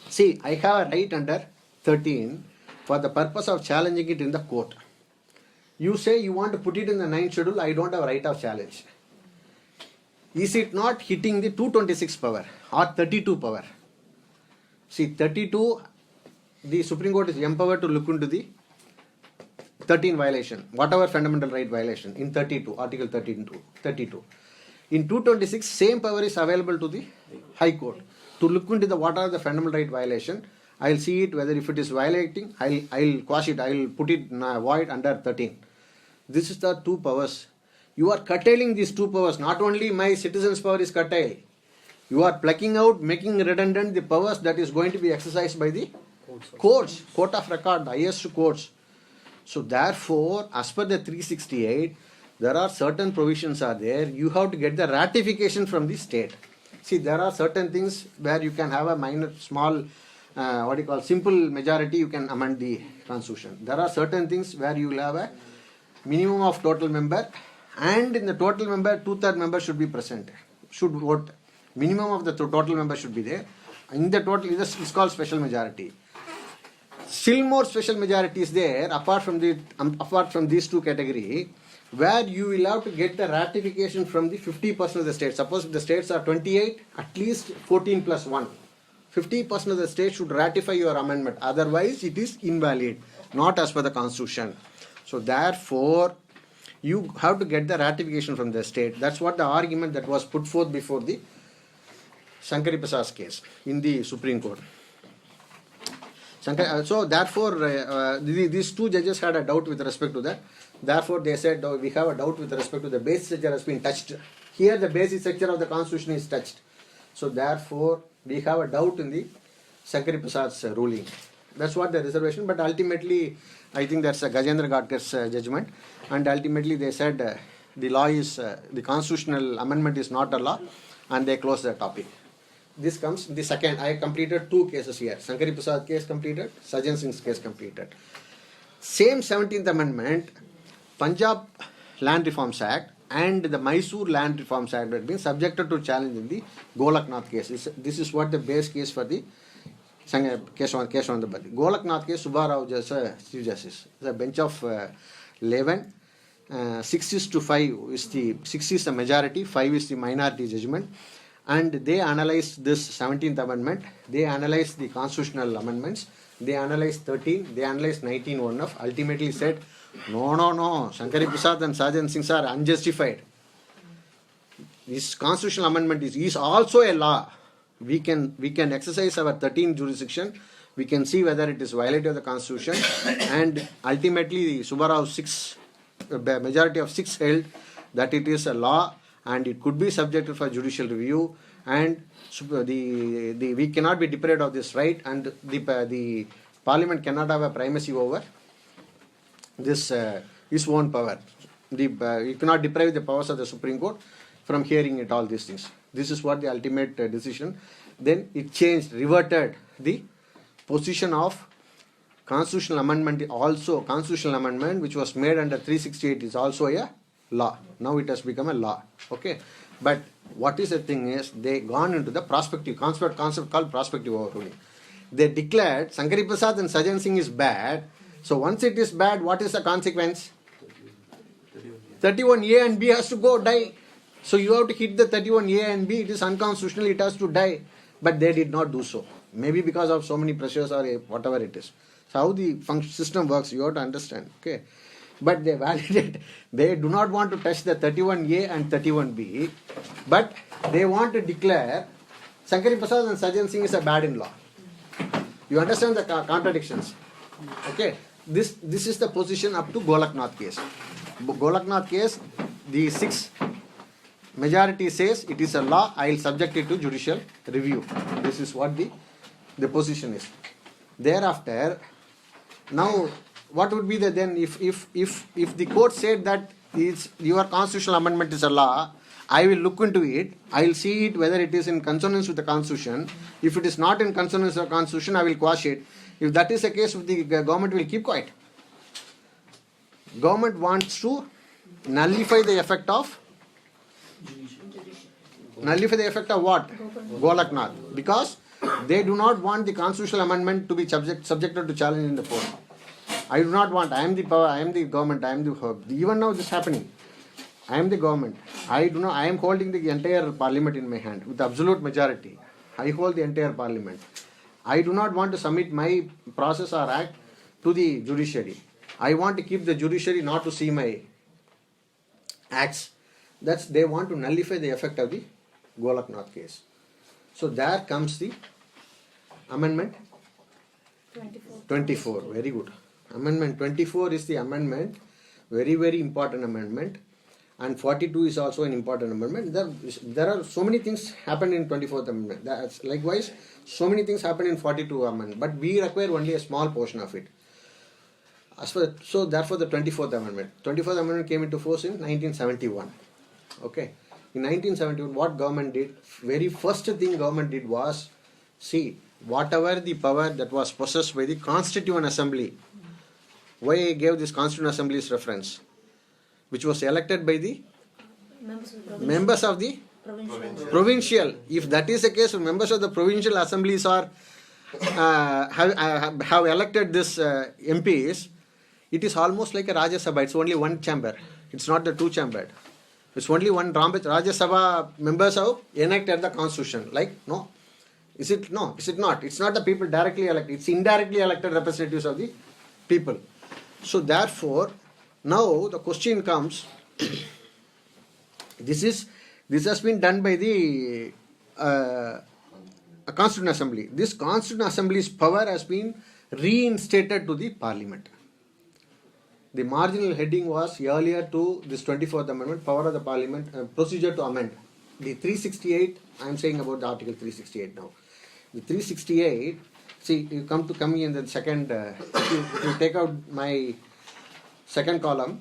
See, I have a right under 13 for the purpose of challenging it in the court. You say you want to put it in the 9th schedule, I don't have a right of challenge. Is it not hitting the 226 power or 32 power? See, 32, the Supreme Court is empowered to look into the 13 violation, whatever fundamental right violation in 32, Article 32. In 226, same power is available to the High Court to look into what are the fundamental right violation. I'll see it, whether if it is violating, I'll quash it, I'll put it void under 13. This is the 2 powers. You are curtailing these 2 powers. Not only my citizen's power is curtailed, you are plucking out, making redundant the powers that is going to be exercised by the Courts, court of record, the highest courts. So therefore, as per the 368, there are certain provisions are there. You have to get the ratification from the state. See, there are certain things where you can have a minor, small, simple majority, you can amend the constitution. There are certain things where you will have a minimum of total member, and in the total member, 2/3 member should be present, should vote. Minimum of the total member should be there. In the total, it's called special majority. Still more special majority is there apart from these two categories, where you will have to get the ratification from the 50% of the states. Suppose if the states are 28, at least 14 plus 1. 50% of the states should ratify your amendment. Otherwise, it is invalid, not as per the constitution. So therefore, you have to get the ratification from the state. That's what the argument that was put forth before the Shankari Prasad's case in the Supreme Court. So therefore, these two judges had a doubt with respect to that. Therefore, they said, we have a doubt with respect to the base structure has been touched. Here, the basic structure of the constitution is touched. So therefore, we have a doubt in the Shankari Prasad's ruling. That's what the reservation. But ultimately, I think that's Gajendra Gadkar's judgment. And ultimately, they said the law is the constitutional amendment is not a law, and they closed the topic. This comes the second. I completed two cases here. Shankari Prasad case completed, Sajan Singh's case completed. Same 17th Amendment, Punjab Land Reforms Act and the Mysore Land Reforms Act had been subjected to challenge in the Golaknath case. This is what the base case for the case on the body. Golaknath case, Subbarao Chief Justice. The bench of 11, 6-5 is the 6 is the majority, 5 is the minority judgment. And they analyzed this 17th Amendment, they analyzed the constitutional amendments, they analyzed 13, they analyzed 19 1F, ultimately said, no, Shankari Prasad and Sajan Singh are unjustified. This constitutional amendment is also a law. We can exercise our 13 jurisdiction, we can see whether it is violative of the constitution, and ultimately the Subbarao 6, majority of 6 held that it is a law, and it could be subjected for judicial review, and we cannot be deprived of this right, and the Parliament cannot have a primacy over this its own power. You cannot deprive the powers of the Supreme Court from hearing it, all these things. This is what the ultimate decision. Then it changed, reverted the position of constitutional amendment. Also, constitutional amendment which was made under 368 is also a law. Now it has become a law. Okay, but what is the thing is, they gone into the prospective concept called prospective overruling. They declared Shankari Prasad and Sajan Singh is bad. So once it is bad, what is the consequence? 31A and B has to go die. So you have to hit the 31A and B. It is unconstitutional. It has to die. But they did not do so. Maybe because of so many pressures or whatever it is. So how the system works, you have to understand. Okay. But they validate. They do not want to touch the 31A and 31B. But they want to declare Shankari Prasad and Sajan Singh is a bad in law. You understand the contradictions. Okay. This is the position up to Golaknath case. Golaknath case, the 6 majority says it is a law, I will subject it to judicial review. This is what the position is. Thereafter, now what would be the then if the court said that your constitutional amendment is a law, I will look into it, I will see it whether it is in consonance with the constitution. If it is not in consonance with the constitution, I will quash it. If that is the case, the government will keep quiet. Government wants to nullify the effect of what? Golaknath. Because they do not want the constitutional amendment to be subjected to challenge in the court. I do not want. I am the power. I am the government. I am the. Even now this is happening. I am the government. I am holding the entire parliament in my hand with absolute majority. I hold the entire parliament. I do not want to submit my process or act to the judiciary. I want to keep the judiciary not to see my acts. They want to nullify the effect of the Golaknath case. So there comes the amendment 24. Very good. Amendment 24 is the amendment, very, very important amendment. and 42 is also an important amendment. There are so many things happened in 24th amendment. That's likewise so many things happened in 42 amendment, but we require only a small portion of it. So therefore the 24th amendment came into force in 1971. Okay, in 1971 what government did, very first thing government did was, see, whatever the power that was possessed by the Constituent Assembly. Why I gave this Constituent Assembly's reference, which was elected by the members of the provincial. If that is the case, members of the provincial assemblies are have elected this MPs, it is almost like a Rajya Sabha. It's only one chamber. It's not the two chambered. It's only one Rajya Sabha members have enacted the constitution. Like, no. Is it? No. Is it not? It's not the people directly elected. It's indirectly elected representatives of the people. So therefore, now the question comes, this has been done by the Constituent Assembly. This Constituent Assembly's power has been reinstated to the Parliament. The marginal heading was earlier to this 24th Amendment, power of the Parliament, procedure to amend. The 368, I am saying about the Article 368 now. The 368, see, you come in the second, if you take out my second column,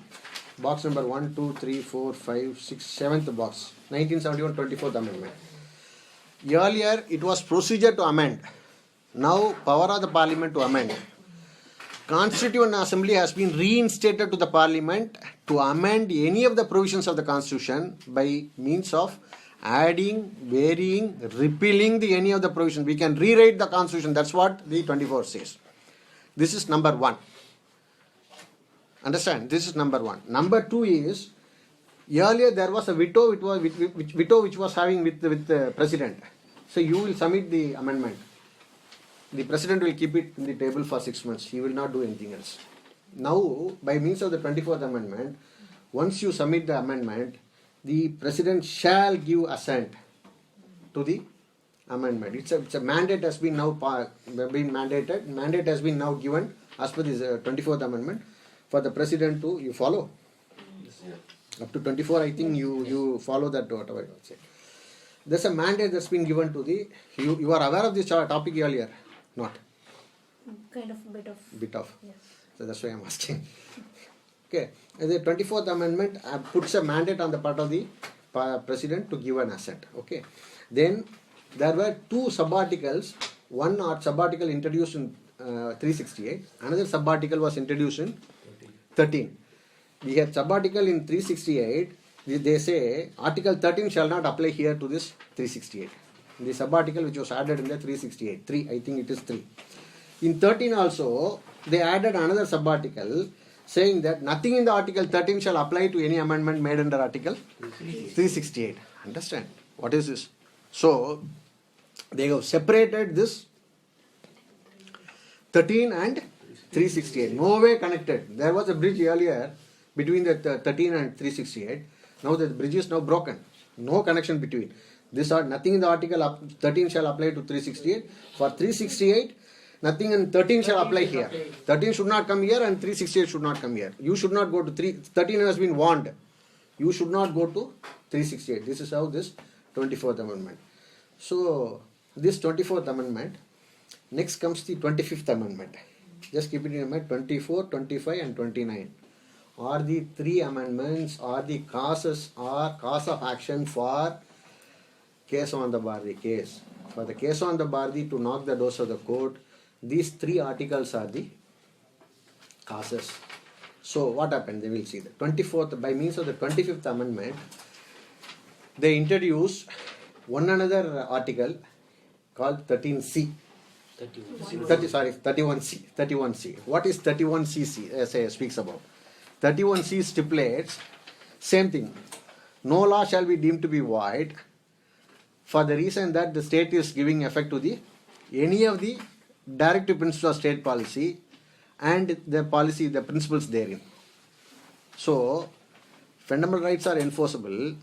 box number 1, 2, 3, 4, 5, 6, 7th box, 1971 24th Amendment. Earlier it was procedure to amend. Now power of the Parliament to amend. Constituent Assembly has been reinstated to the Parliament to amend any of the provisions of the Constitution by means of adding, varying, repealing any of the provisions. We can rewrite the Constitution. That's what the 24 says. This is number one. Understand? This is number one. Number two is, earlier there was a veto which was having with the President. So you will submit the amendment. The President will keep it in the table for 6 months. He will not do anything else. Now, by means of the 24th Amendment, once you submit the amendment, the President shall give assent to the amendment. It's a mandate has been now been mandated. Mandate has been now given as per this 24th Amendment for the President to, you follow? Up to 24, I think you follow that, whatever I say. There's a mandate that's been given to the, you are aware of this topic earlier? Not? Kind of, bit of. Yes. So that's why I'm asking. Okay. The 24th Amendment puts a mandate on the part of the President to give an assent. Okay. Then there were two subarticles. One subarticle introduced in 368. Another subarticle was introduced in 13. We had subarticle in 368. They say Article 13 shall not apply here to this 368. The subarticle which was added in the 368. 3, I think it is 3. In 13 also, they added another subarticle saying that nothing in the Article 13 shall apply to any amendment made under Article 368. Understand? What is this? So, they have separated this 13 and 368. No way connected. There was a bridge earlier between the 13 and 368. Now the bridge is now broken. No connection between. This are nothing in the Article 13 shall apply to 368. For 368, nothing in 13 shall apply here. 13 should not come here and 368 should not come here. You should not go to 13 has been warned. You should not go to 368. This is how this 24th Amendment. So, this 24th Amendment, next comes the 25th Amendment. Just keep it in mind, 24, 25 and 29 are the three amendments are the causes or cause of action for Kesavanda Bharati case. For the Kesavanda Bharati to knock the doors of the court, these three articles are the causes. So what happened? They will see the 24th, by means of the 25th Amendment, they introduced one another article called 13C. 31C. What is 31C speaks about? 31C stipulates same thing. No law shall be deemed to be void for the reason that the state is giving effect to the any of the directive principles of state policy and the policy, the principles therein. So, fundamental rights are enforceable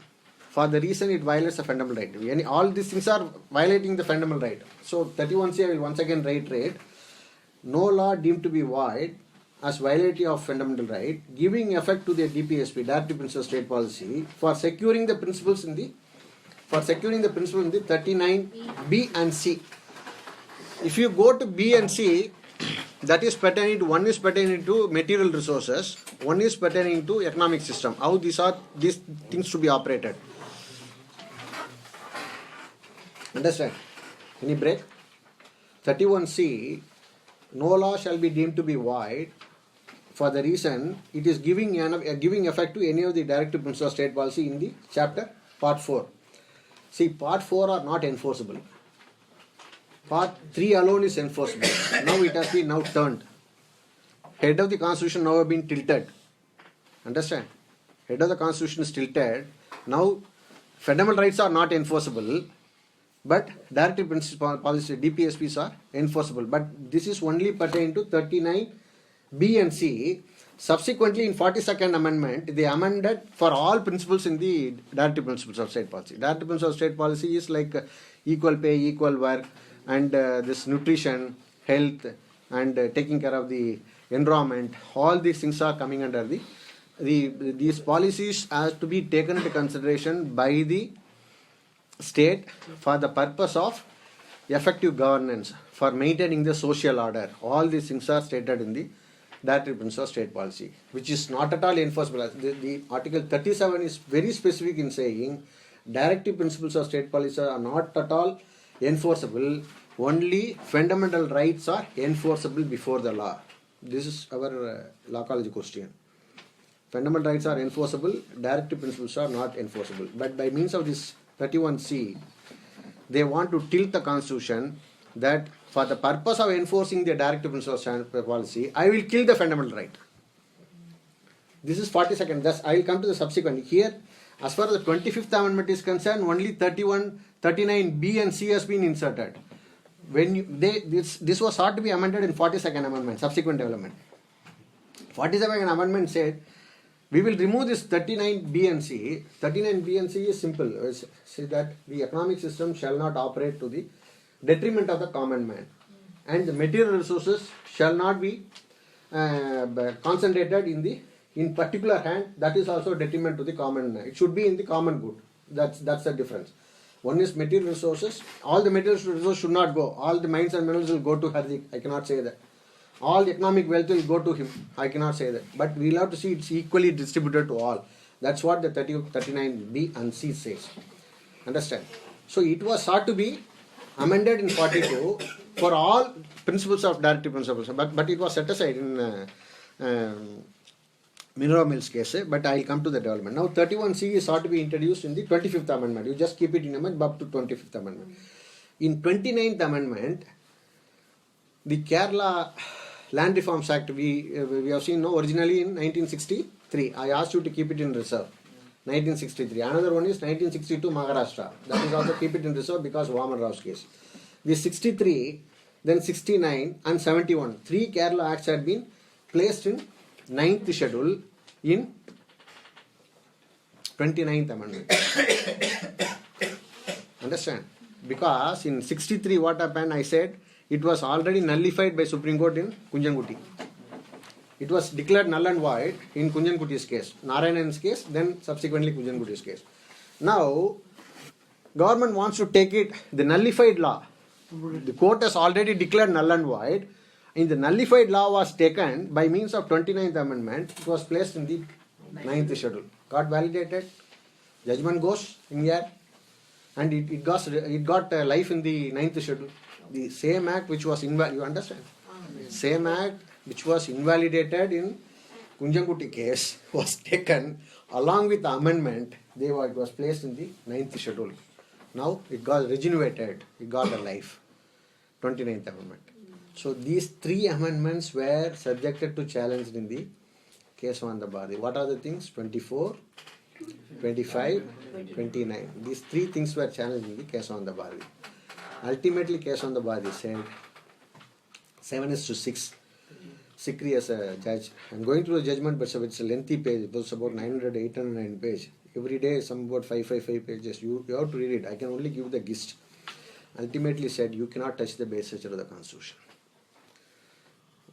for the reason it violates the fundamental right. All these things are violating the fundamental right. So, 31C I will once again reiterate. No law deemed to be void as violative of fundamental right, giving effect to the DPSP, Directive Principle of State Policy, for securing the principles in the 39B and C. If you go to B and C, that is pertaining to, one is pertaining to material resources, one is pertaining to economic system, how these things to be operated. Understand? Any break? 31C, no law shall be deemed to be void for the reason it is giving effect to any of the directive principles of state policy in the chapter part 4. See, part 4 are not enforceable. Part 3 alone is enforceable. Now it has been now turned. Head of the constitution now have been tilted. Understand? Head of the constitution is tilted. Now fundamental rights are not enforceable, but directive principle policy DPSPs are enforceable. But this is only pertaining to 39B and C. Subsequently, in 42nd Amendment, they amended for all principles in the directive principles of state policy. Directive principles of state policy is like equal pay, equal work, and this nutrition, health, and taking care of the environment. All these things are coming under these policies has to be taken into consideration by the state for the purpose of effective governance, for maintaining the social order. All these things are stated in the Directive Principle of State Policy, which is not at all enforceable. The Article 37 is very specific in saying Directive Principles of State Policy are not at all enforceable. Only fundamental rights are enforceable before the law. This is our law college question. Fundamental rights are enforceable, directive principles are not enforceable. But by means of this 31C, they want to tilt the constitution that for the purpose of enforcing the directive principles of state policy, I will kill the fundamental right. This is 42nd. Thus, I will come to the subsequent. Here, as far as the 25th Amendment is concerned, only 39B and C has been inserted. When this was sought to be amended in 42nd Amendment, subsequent development. 42nd Amendment said, we will remove this 39B and C. 39B and C is simple. It says that the economic system shall not operate to the detriment of the common man. And the material resources shall not be concentrated in particular hand. That is also detriment to the common man. It should be in the common good. That's the difference. One is material resources. All the material resources should not go. All the mines and minerals will go to Hardik. I cannot say that. All the economic wealth will go to him. I cannot say that. But we'll have to see it's equally distributed to all. That's what the 39B and C says. Understand? So it was sought to be amended in 42 for all principles of directive principles. But it was set aside in Mineral Mills case. But I will come to the development. Now 31C is sought to be introduced in the 25th Amendment. You just keep it in your mind up to 25th Amendment. In 29th Amendment, the Kerala Land Reforms Act, we have seen originally in 1963. I asked you to keep it in reserve. 1963. Another one is 1962 Maharashtra. That is also keep it in reserve because Vaman Rao's case. The 63, then 69 and 71. 3 Kerala Acts had been placed in 9th schedule in 29th Amendment. Understand? Because in 63 what happened, I said, it was already nullified by Supreme Court in Kunjanguti. It was declared null and void in Kunjankuti's case, Narayanan's case, then subsequently Kunjankuti's case. Now, government wants to take it, the nullified law. The court has already declared null and void. In the nullified law was taken by means of 29th Amendment. It was placed in the 9th schedule. Got validated. Judgment goes in here. And it got life in the 9th schedule. The same act which was invalidated, you understand? Same act which was invalidated in Kunjankuti case was taken along with the amendment. It was placed in the 9th schedule. Now it got regenerated. It got a life. 29th Amendment. So these 3 amendments were subjected to challenge in the case on the body. What are the things? 24, 25, 29. These 3 things were challenged in the case on the body. Ultimately, case on the body said 7-6. Sikri as a judge. I'm going through the judgment, but it's a lengthy page. It was about 900, 809 page. Every day, some about 555 pages. You have to read it. I can only give the gist. Ultimately said, you cannot touch the base structure of the Constitution.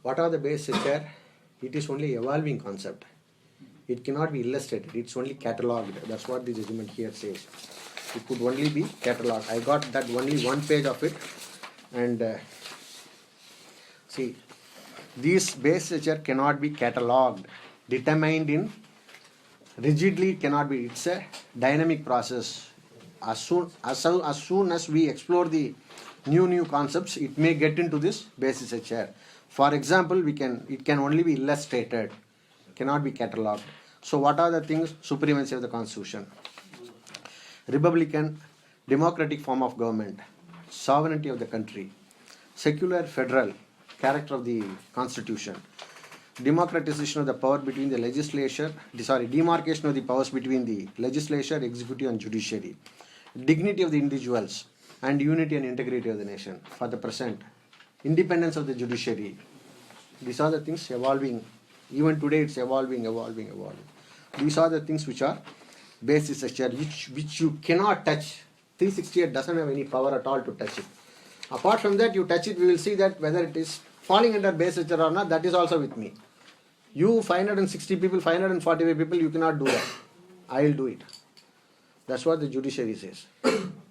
What are the base structure? It is only evolving concept. It cannot be illustrated. It's only catalogued. That's what the judgment here says. It could only be catalogued. I got that only one page of it. And see, this base structure cannot be catalogued, determined in rigidly. It cannot be. It's a dynamic process. As soon as we explore the new concepts, it may get into this base structure. For example, it can only be illustrated, cannot be catalogued. So what are the things? Supremacy of the Constitution, Republican, democratic form of government, sovereignty of the country, secular, federal character of the Constitution, democratization of the power between the demarcation of the powers between the legislature, executive and judiciary, dignity of the individuals and unity and integrity of the nation for the present, independence of the judiciary. These are the things evolving. Even today it's evolving. These are the things which are base structure, which you cannot touch. 368 doesn't have any power at all to touch it. Apart from that, you touch it, we will see that whether it is falling under base structure or not, that is also with me. You 560 people, 545 people, you cannot do that. I will do it. That's what the judiciary says.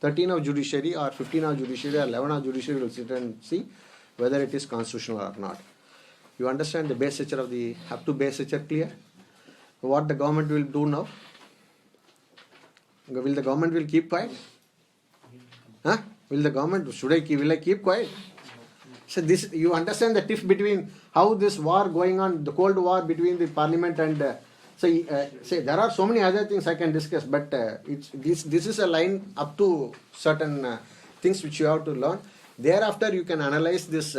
13 of judiciary or 15 of judiciary or 11 of judiciary will sit and see whether it is constitutional or not. You understand the base structure of the up to base structure clear? What the government will do now? Will the government will keep quiet? Huh? Will I keep quiet? So this, you understand the tiff between how this war going on, the Cold War between the parliament and say there are so many other things I can discuss, but this is a line up to certain things which you have to learn. Thereafter you can analyze this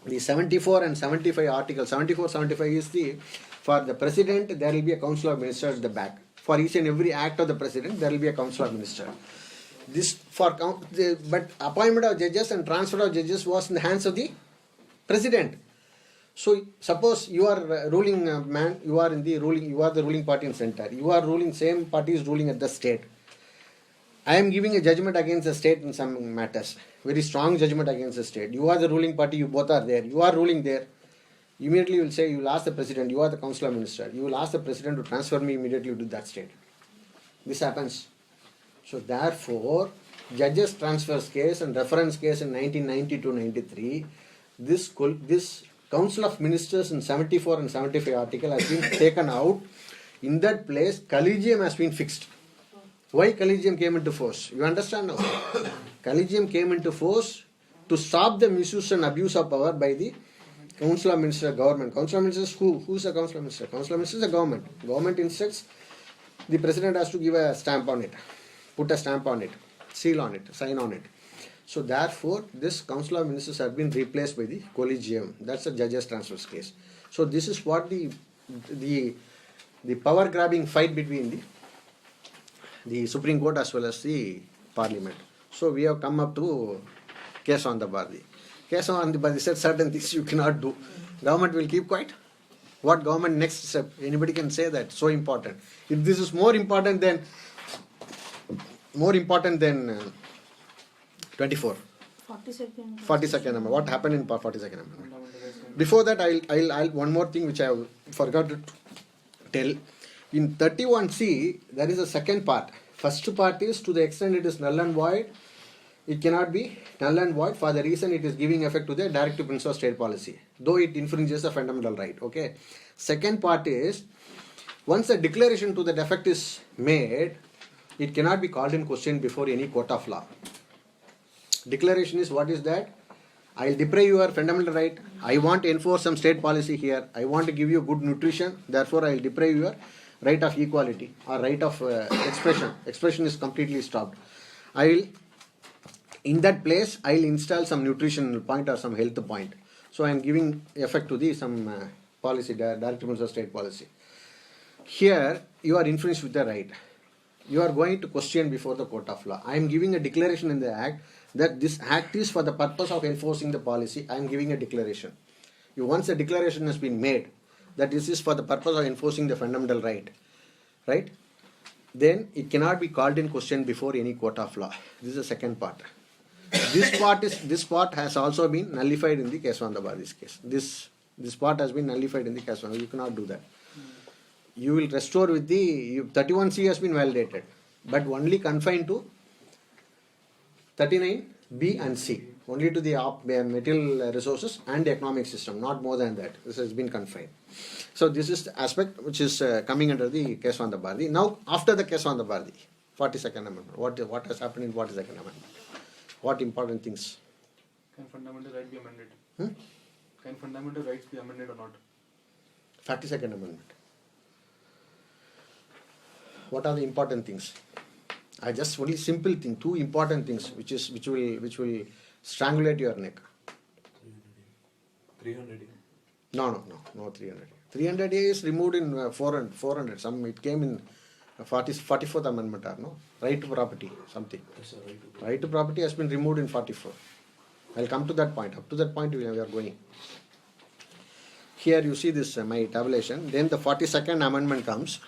the 74 and 75 articles. 74, 75 is for the president there will be a council of ministers at the back. For each and every act of the president there will be a council of ministers. But appointment of judges and transfer of judges was in the hands of the president. So suppose you are ruling man, you are the ruling party in center. You are ruling, same party is ruling at the state. I am giving a judgment against the state in some matters. Very strong judgment against the state. You are the ruling party, you both are there. You are ruling there. Immediately you will say, you will ask the president, you are the council of ministers. You will ask the president to transfer me immediately to that state. This happens. So therefore, judges transfers case and reference case in 1990-93, this council of ministers in 74 and 75 article has been taken out. In that place, collegium has been fixed. Why collegium came into force? You understand now? Collegium came into force to stop the misuse and abuse of power by the council of ministers, government. Council of ministers, who is a council of ministers? Council of ministers is a government. Government instructs, the president has to give a stamp on it, put a stamp on it, seal on it, sign on it. So therefore, this council of ministers have been replaced by the collegium. That's a judges transfers case. So this is what the power grabbing fight between the Supreme Court as well as the Parliament. So we have come up to Kesavanthapadhi. Kesavanthapadhi said certain things you cannot do. Government will keep quiet. What government next step? Anybody can say that. So important. If this is more important than 24. 42nd amendment. What happened in 42nd amendment? Before that, I'll one more thing which I forgot to tell. In 31C, there is a second part. First part is, to the extent it is null and void, it cannot be null and void for the reason it is giving effect to the directive principle of state policy, though it infringes a fundamental right. Okay. Second part is, once a declaration to that effect is made, it cannot be called in question before any court of law. Declaration is, what is that? I will deprive your fundamental right. I want to enforce some state policy here. I want to give you good nutrition. Therefore, I will deprive your right of equality or right of expression. Expression is completely stopped. In that place, I will install some nutritional point or some health point. So I am giving effect to some policy, directive principle of state policy. Here, you are infringed with the right. You are going to question before the court of law. I am giving a declaration in the act that this act is for the purpose of enforcing the policy. I am giving a declaration. Once a declaration has been made that this is for the purpose of enforcing the fundamental right, then it cannot be called in question before any court of law. This is the second part. This part has also been nullified in the Kesavanthapadhi's case. This This part has been nullified in the case 1. You cannot do that. You will restore with the 31C has been validated, but only confined to 39B and C, only to the material resources and the economic system, not more than that. This has been confined. So this is the aspect which is coming under the Keswanda Bharati. Now, after the Keswanda Bharati, 42nd Amendment, what has happened in 42nd Amendment? What important things? Can fundamental rights be amended? Hmm? Can fundamental rights be amended or not? 42nd Amendment. What are the important things? I just only simple thing, 2 important things which will strangulate your neck. 300. No 300. 300A is removed in 400. Some it came in 44th Amendment or no? Right to property, something. Yes, sir, Right to property has been removed in 44. I'll come to that point. Up to that point we are going. Here you see this my tabulation. Then the 42nd Amendment comes.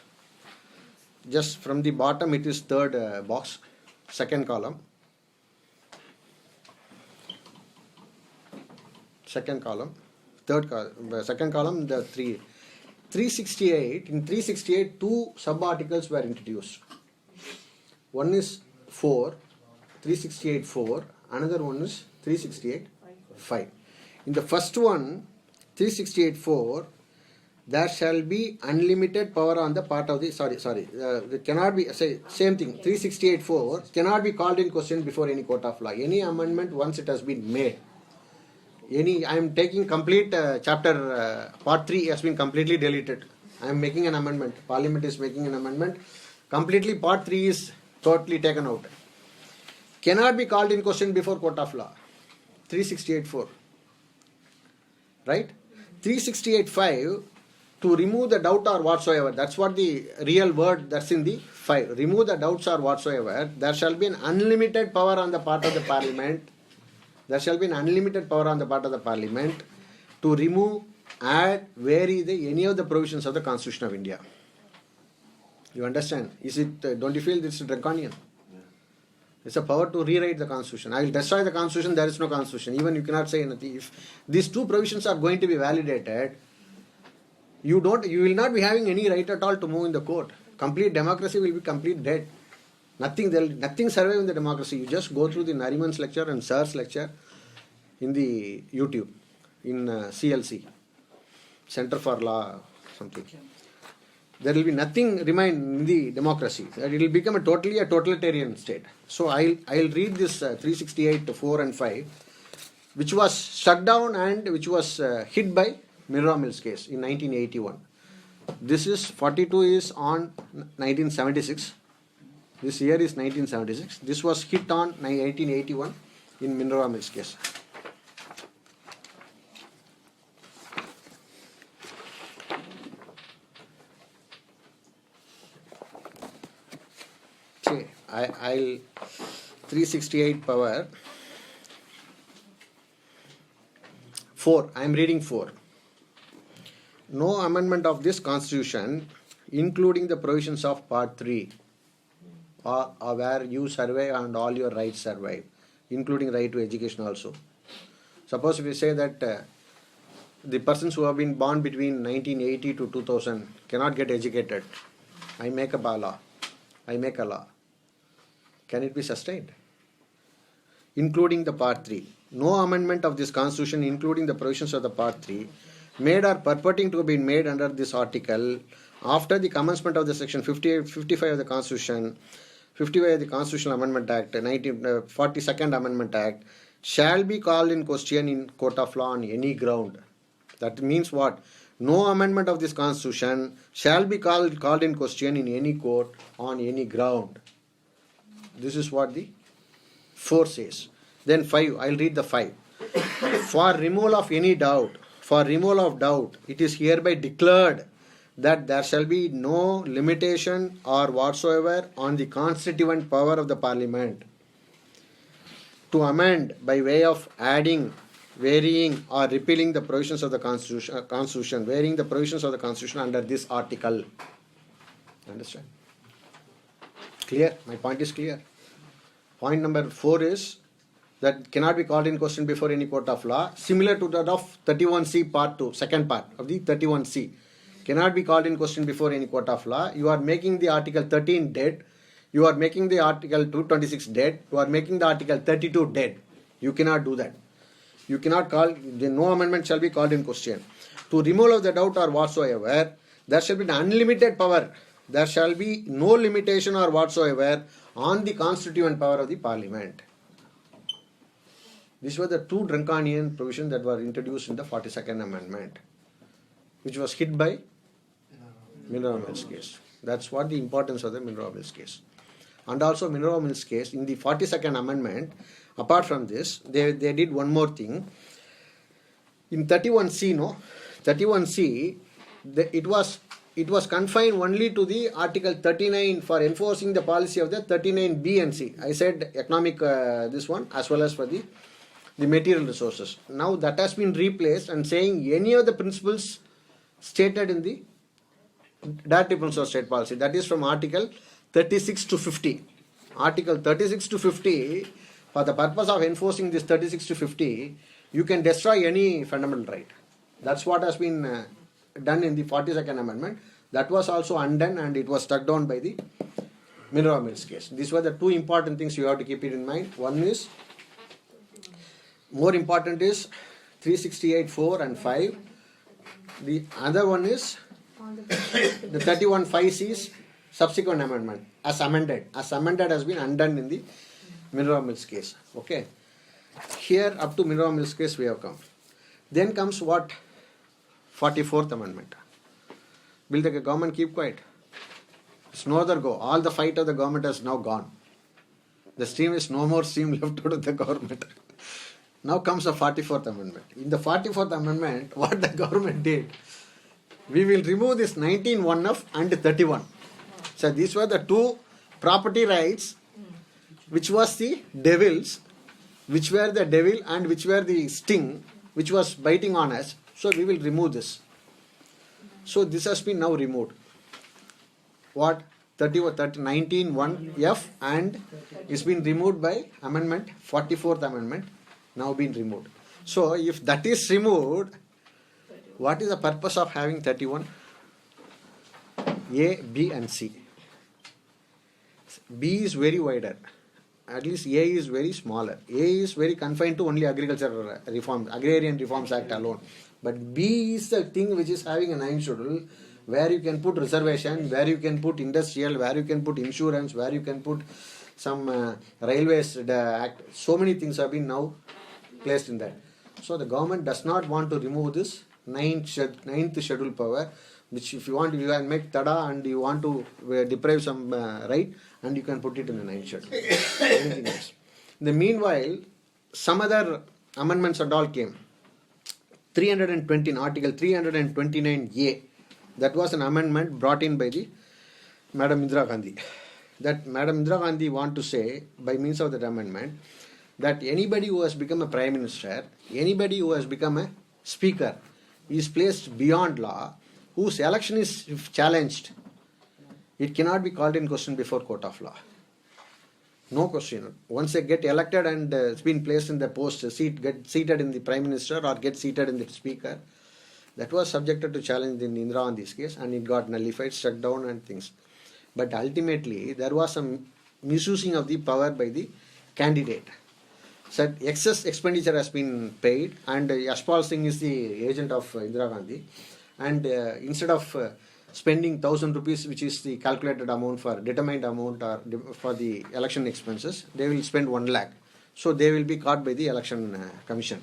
Just from the bottom it is third box, second column. Second column, second column, the 368. In 368, 2 sub-articles were introduced. One is 368.4, another one is 368.5. In the first one, 368.4, there shall be unlimited power on the part of the, it cannot be, same thing, 368.4 cannot be called in question before any court of law. Any amendment once it has been made, I am taking complete chapter, part 3 has been completely deleted. I am making an amendment, Parliament is making an amendment, completely part 3 is totally taken out. Cannot be called in question before court of law, 368.4, right? 368.5, to remove the doubt or whatsoever, that's what the real word that's in the 5. Remove the doubts or whatsoever, there shall be an unlimited power on the part of the Parliament. There shall be an unlimited power on the part of the Parliament to remove, add, vary any of the provisions of the Constitution of India. You understand? Don't you feel this is draconian? It's a power to rewrite the Constitution. I will destroy the Constitution, there is no Constitution. Even you cannot say anything. If these 2 provisions are going to be validated, you will not be having any right at all to move in the court. Complete democracy will be complete dead. Nothing survive in the democracy. You just go through the Nariman's lecture and Sir's lecture in the YouTube, in CLC, Center for Law, something. There will be nothing remain in the democracy. It will become a totalitarian state. So I'll read this 368.4 and 5, which was struck down and which was hit by Mirror Mills case in 1981. This is 42 is on 1976. This year is 1976. This was hit on 1981 in Minora Mills case. Okay, I'll 368 power 4. I am reading 4. No amendment of this Constitution, including the provisions of Part 3, where you survive and all your rights survive, including right to education also. Suppose if we say that the persons who have been born between 1980 to 2000 cannot get educated, I make a law. Can it be sustained? Including the Part 3. No amendment of this Constitution, including the provisions of the Part 3, made or purporting to have been made under this article after the commencement of the section 55 of the Constitution, 55 of the Constitutional Amendment Act, 42nd Amendment Act, shall be called in question in court of law on any ground. That means what? No amendment of this Constitution shall be called in question in any court on any ground. This is what the 4 says. Then 5, I'll read the 5. For removal of any doubt, it is hereby declared that there shall be no limitation or whatsoever on the constituent power of the Parliament to amend by way of adding, varying or repealing the provisions of the Constitution, varying the provisions of the Constitution under this article. Understand? Clear? My point is clear. Point number 4 is that cannot be called in question before any court of law, similar to that of 31C part 2, second part of the 31C. Cannot be called in question before any court of law. You are making the Article 13 dead. You are making the Article 226 dead. You are making the Article 32 dead. You cannot do that. You cannot call, no amendment shall be called in question. To remove of the doubt or whatsoever, there shall be an unlimited power. There shall be no limitation or whatsoever on the constituent power of the parliament. These were the two draconian provisions that were introduced in the 42nd Amendment, which was hit by Minerva Mills case. That's what the importance of the Minerva Mills case. And also Minerva Mills case, in the 42nd Amendment, apart from this, they did one more thing. In 31C, 31C, it was confined only to the Article 39 for enforcing the policy of the 39B and C. I said economic, this one, as well as for the material resources. Now that has been replaced and saying any of the principles stated in the Directive Principles of State Policy. That is from Article 36 to 50. Article 36 to 50, for the purpose of enforcing this 36 to 50, you can destroy any fundamental right. That's what has been done in the 42nd Amendment. That was also undone and it was struck down by the Minerva Mills case. These were the two important things you have to keep it in mind. One is, more important is 368(4) and 5. The other one is the 31(5)C's subsequent amendment as amended. As amended has been undone in the Minerva Mills case. Okay. Here up to Minerva Mills case we have come. Then comes what? 44th Amendment. Will the government keep quiet? It's no other go. All the fight of the government has now gone. The stream is no more stream left out of the government. Now comes the 44th Amendment. In the 44th Amendment, what the government did, we will remove this 19(1)(f) and 31. So these were the two property rights which was the devil's, which were the devil and which were the sting, which was biting on us. So we will remove this. So this has been now removed. What? 19(1)(f) and it's been removed by Amendment, 44th Amendment, now been removed. So if that is removed, what is the purpose of having 31? A, B and C. B is very wider. At least A is very smaller. A is very confined to only agricultural reforms, Agrarian Reforms Act alone. But B is the thing which is having a 9th schedule where you can put reservation, where you can put industrial, where you can put insurance, where you can put some railways act. So many things have been now placed in that. So the government does not want to remove this 9th schedule power, which if you want, you can make tada and you want to deprive some right, and you can put it in the 9th schedule. Anything else. In the meanwhile, some other amendments and all came. 320, Article 329A, that was an amendment brought in by the Madam Indira Gandhi. That Madam Indira Gandhi want to say, by means of that amendment, that anybody who has become a Prime Minister, anybody who has become a Speaker, is placed beyond law, whose election is challenged, it cannot be called in question before court of law. No question. Once they get elected and it's been placed in the post, get seated in the Prime Minister or get seated in the Speaker, that was subjected to challenge in Indira Gandhi's case and it got nullified, struck down and things. But ultimately, there was some misusing of the power by the candidate. So excess expenditure has been paid and Yashpal Singh is the agent of Indira Gandhi, and instead of spending 1,000 rupees, which is the calculated amount for determined amount or for the election expenses, they will spend 1 lakh. So they will be caught by the election commission.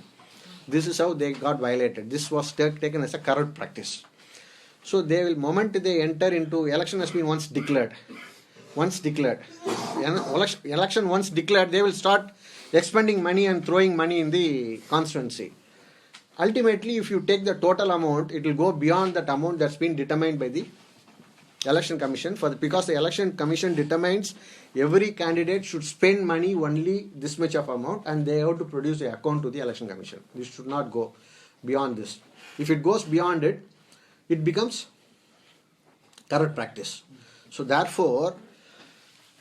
This is how they got violated. This was taken as a corrupt practice. So they will, moment they enter into, election has been once declared. Election once declared, they will start expending money and throwing money in the constituency. Ultimately, if you take the total amount, it will go beyond that amount that's been determined by the election commission. Because the election commission determines every candidate should spend money only this much of amount, and they have to produce an account to the election commission. This should not go beyond this. If it goes beyond it, it becomes corrupt practice. So therefore,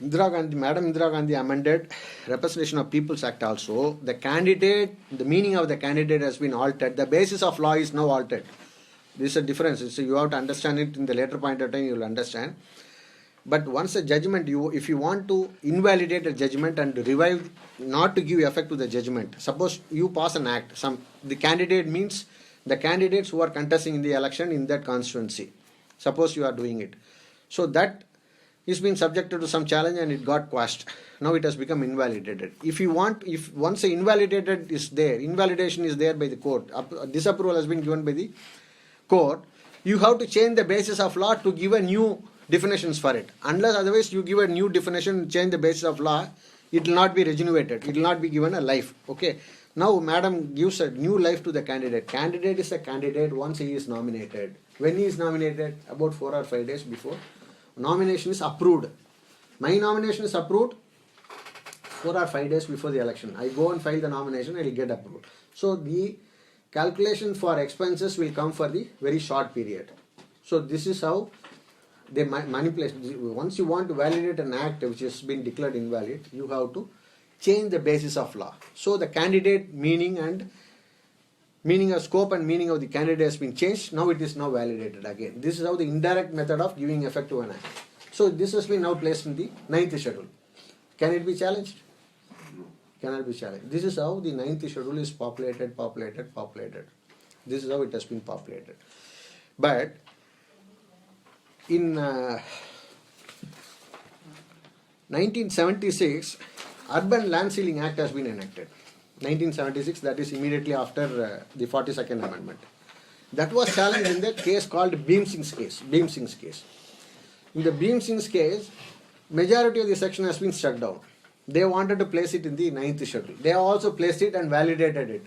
Madam Indira Gandhi amended Representation of People's Act also. The meaning of the candidate has been altered. The basis of law is now altered. This is a difference. So you have to understand it in the later point of time, you will understand. But once a judgment, if you want to invalidate a judgment and revive, not to give effect to the judgment, suppose you pass an act, the candidate means the candidates who are contesting in the election in that constituency. Suppose you are doing it. So that is been subjected to some challenge and it got quashed. Now it has become invalidated. If once the invalidation is there by the court, disapproval has been given by the court, you have to change the basis of law to give a new definitions for it. Unless otherwise you give a new definition, change the basis of law, it will not be regenerated. It will not be given a life. Okay. Now madam gives a new life to the candidate. Candidate is a candidate once he is nominated. When he is nominated? About 4 or 5 days before. Nomination is approved. My nomination is approved 4 or 5 days before the election. I go and file the nomination, I will get approved. So the calculation for expenses will come for the very short period. So this is how they manipulate. Once you want to validate an act which has been declared invalid, you have to change the basis of law. So the candidate meaning of scope and meaning of the candidate has been changed. Now it is now validated again. This is how the indirect method of giving effect to an act. So this has been now placed in the 9th schedule. Can it be challenged? Cannot be challenged. This is how the 9th schedule is populated. This is how it has been populated. But in 1976, Urban Land Ceiling Act has been enacted. 1976, that is immediately after the 42nd Amendment. That was challenged in the case called Bhim Singh's case. In the Bhim Singh's case, majority of the section has been struck down. They wanted to place it in the 9th schedule. They also placed it and validated it.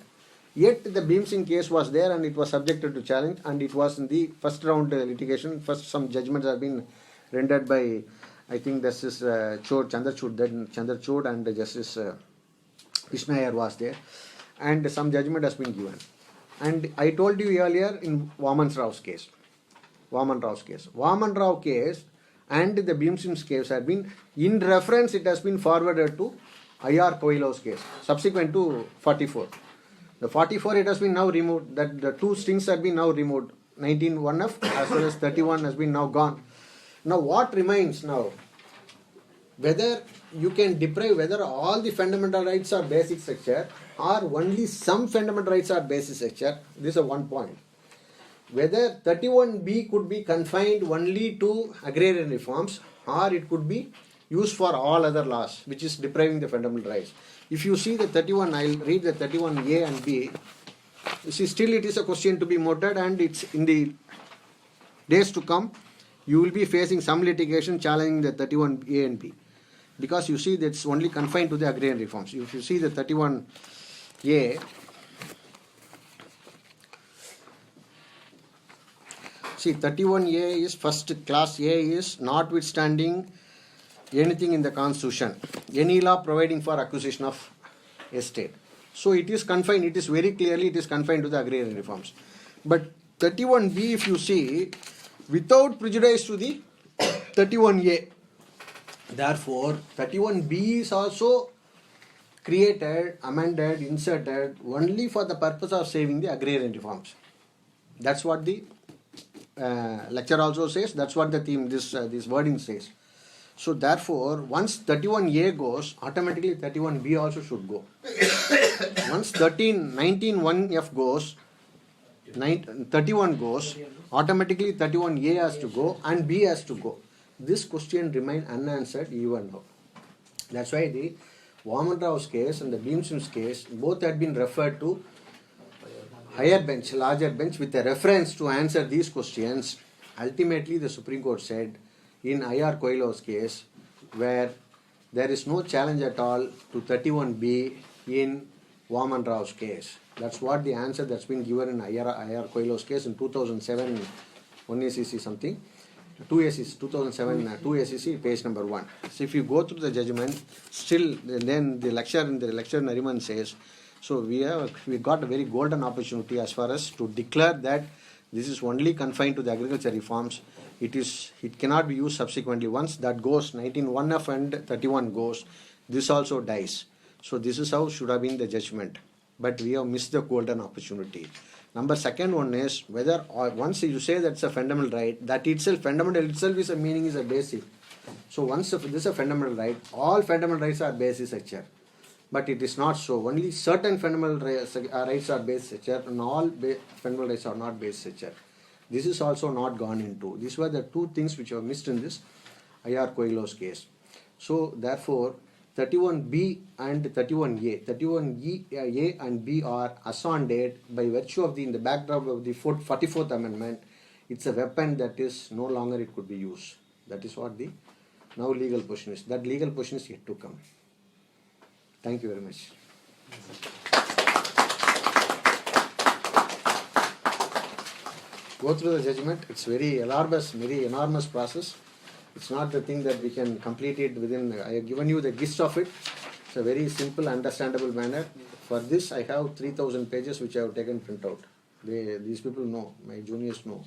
Yet the Bhim Singh case was there and it was subjected to challenge, and it was in the first round litigation. First some judgments have been rendered by, I think Justice Chandrachud and Justice Krishna Iyer was there, and some judgment has been given. And I told you earlier in Vaman Rao's case. Vaman Rao case and the Bhim Singh's case had been, in reference it has been forwarded to I.R. Coelho's case, subsequent to 44. The 44 it has been now removed, that the 2 strings have been now removed. 19(1)(f) as well as 31 has been now gone. Now what remains now? Whether you can deprive, whether all the fundamental rights are basic structure or only some fundamental rights are basic structure, this is one point. Whether 31B could be confined only to agrarian reforms or it could be used for all other laws, which is depriving the fundamental rights. If you see the 31, I will read the 31A and B. You see, still it is a question to be mooted, and it's in the days to come, you will be facing some litigation challenging the 31A and B. Because you see that's only confined to the agrarian reforms. If you see the 31A, see 31A is first class A is notwithstanding anything in the constitution, any law providing for acquisition of estate. So it is confined, it is very clearly it is confined to the agrarian reforms. But 31B, if you see, without prejudice to the 31A. Therefore, 31B is also created, amended, inserted only for the purpose of saving the agrarian reforms. That's what the lecture also says, that's what the theme, this wording says. So therefore, once 31A goes, automatically 31B also should go. Once 19(1)(f) goes, 31 goes, automatically 31A has to go and B has to go. This question remains unanswered even now. That's why the Vaman Rao's case and the Bhim Singh's case both had been referred to higher bench, larger bench, with a reference to answer these questions. Ultimately, the Supreme Court said in I.R. Coelho's case, where there is no challenge at all to 31B in Vaman Rao's case. That's what the answer that's been given in I.R. Coelho's case in 2007, 1 ACC something. 2 ACC, 2007, 2 ACC, page number 1. So if you go through the judgment, still then the lecture Nariman says, so we got a very golden opportunity as far as to declare that this is only confined to the agriculture reforms. it cannot be used subsequently. Once that goes, 19(1)(f) and 31 goes, this also dies. So this is how should have been the judgment. But we have missed the golden opportunity. Number second one is whether once you say that's a fundamental right, that itself, fundamental itself is a meaning is a basic. So once this is a fundamental right, all fundamental rights are basic structure. But it is not so. Only certain fundamental rights are basic structure and all fundamental rights are not basic structure. This is also not gone into. These were the two things which were missed in this I.R. Coelho's case. So therefore, 31B and 31A, 31E, A and B are ascended by virtue of in the backdrop of the 44th Amendment. It's a weapon that is no longer it could be used. That is what the now legal position is. That legal position is yet to come. Thank you very much. Go through the judgment. It's very enormous process. It's not the thing that we can complete it within. I have given you the gist of it. It's a very simple, understandable manner. For this, I have 3,000 pages which I have taken printout. These people know, my juniors know.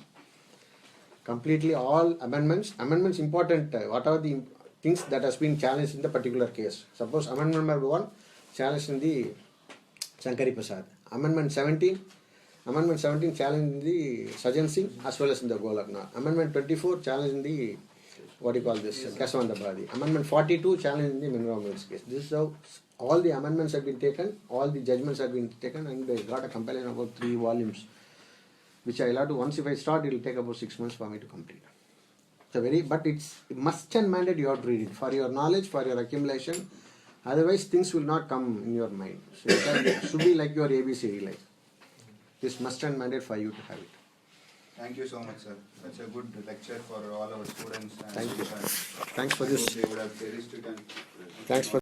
Completely all amendments. Amendments important. What are the things that has been challenged in the particular case? Suppose amendment number 1 challenged in the Shankari Prasad. Amendment 17 challenged in the Sajan Singh as well as in the Golaknath. Amendment 24 challenged in the Kesavandabadi. Amendment 42 challenged in the Minra Mills case. This is how all the amendments have been taken, all the judgments have been taken, and they got a compilation of about 3 volumes, which I'll have to, once if I start, it will take about 6 months for me to complete. But it's must and mandate you have to read it for your knowledge, for your accumulation. Otherwise, things will not come in your mind. So it should be like your ABCD life. This must and mandate for you to have it. Thank you so much, sir. Such a good lecture for all our students. And Thank you. students. Thanks for I this. hope they would have cherished it and Thanks for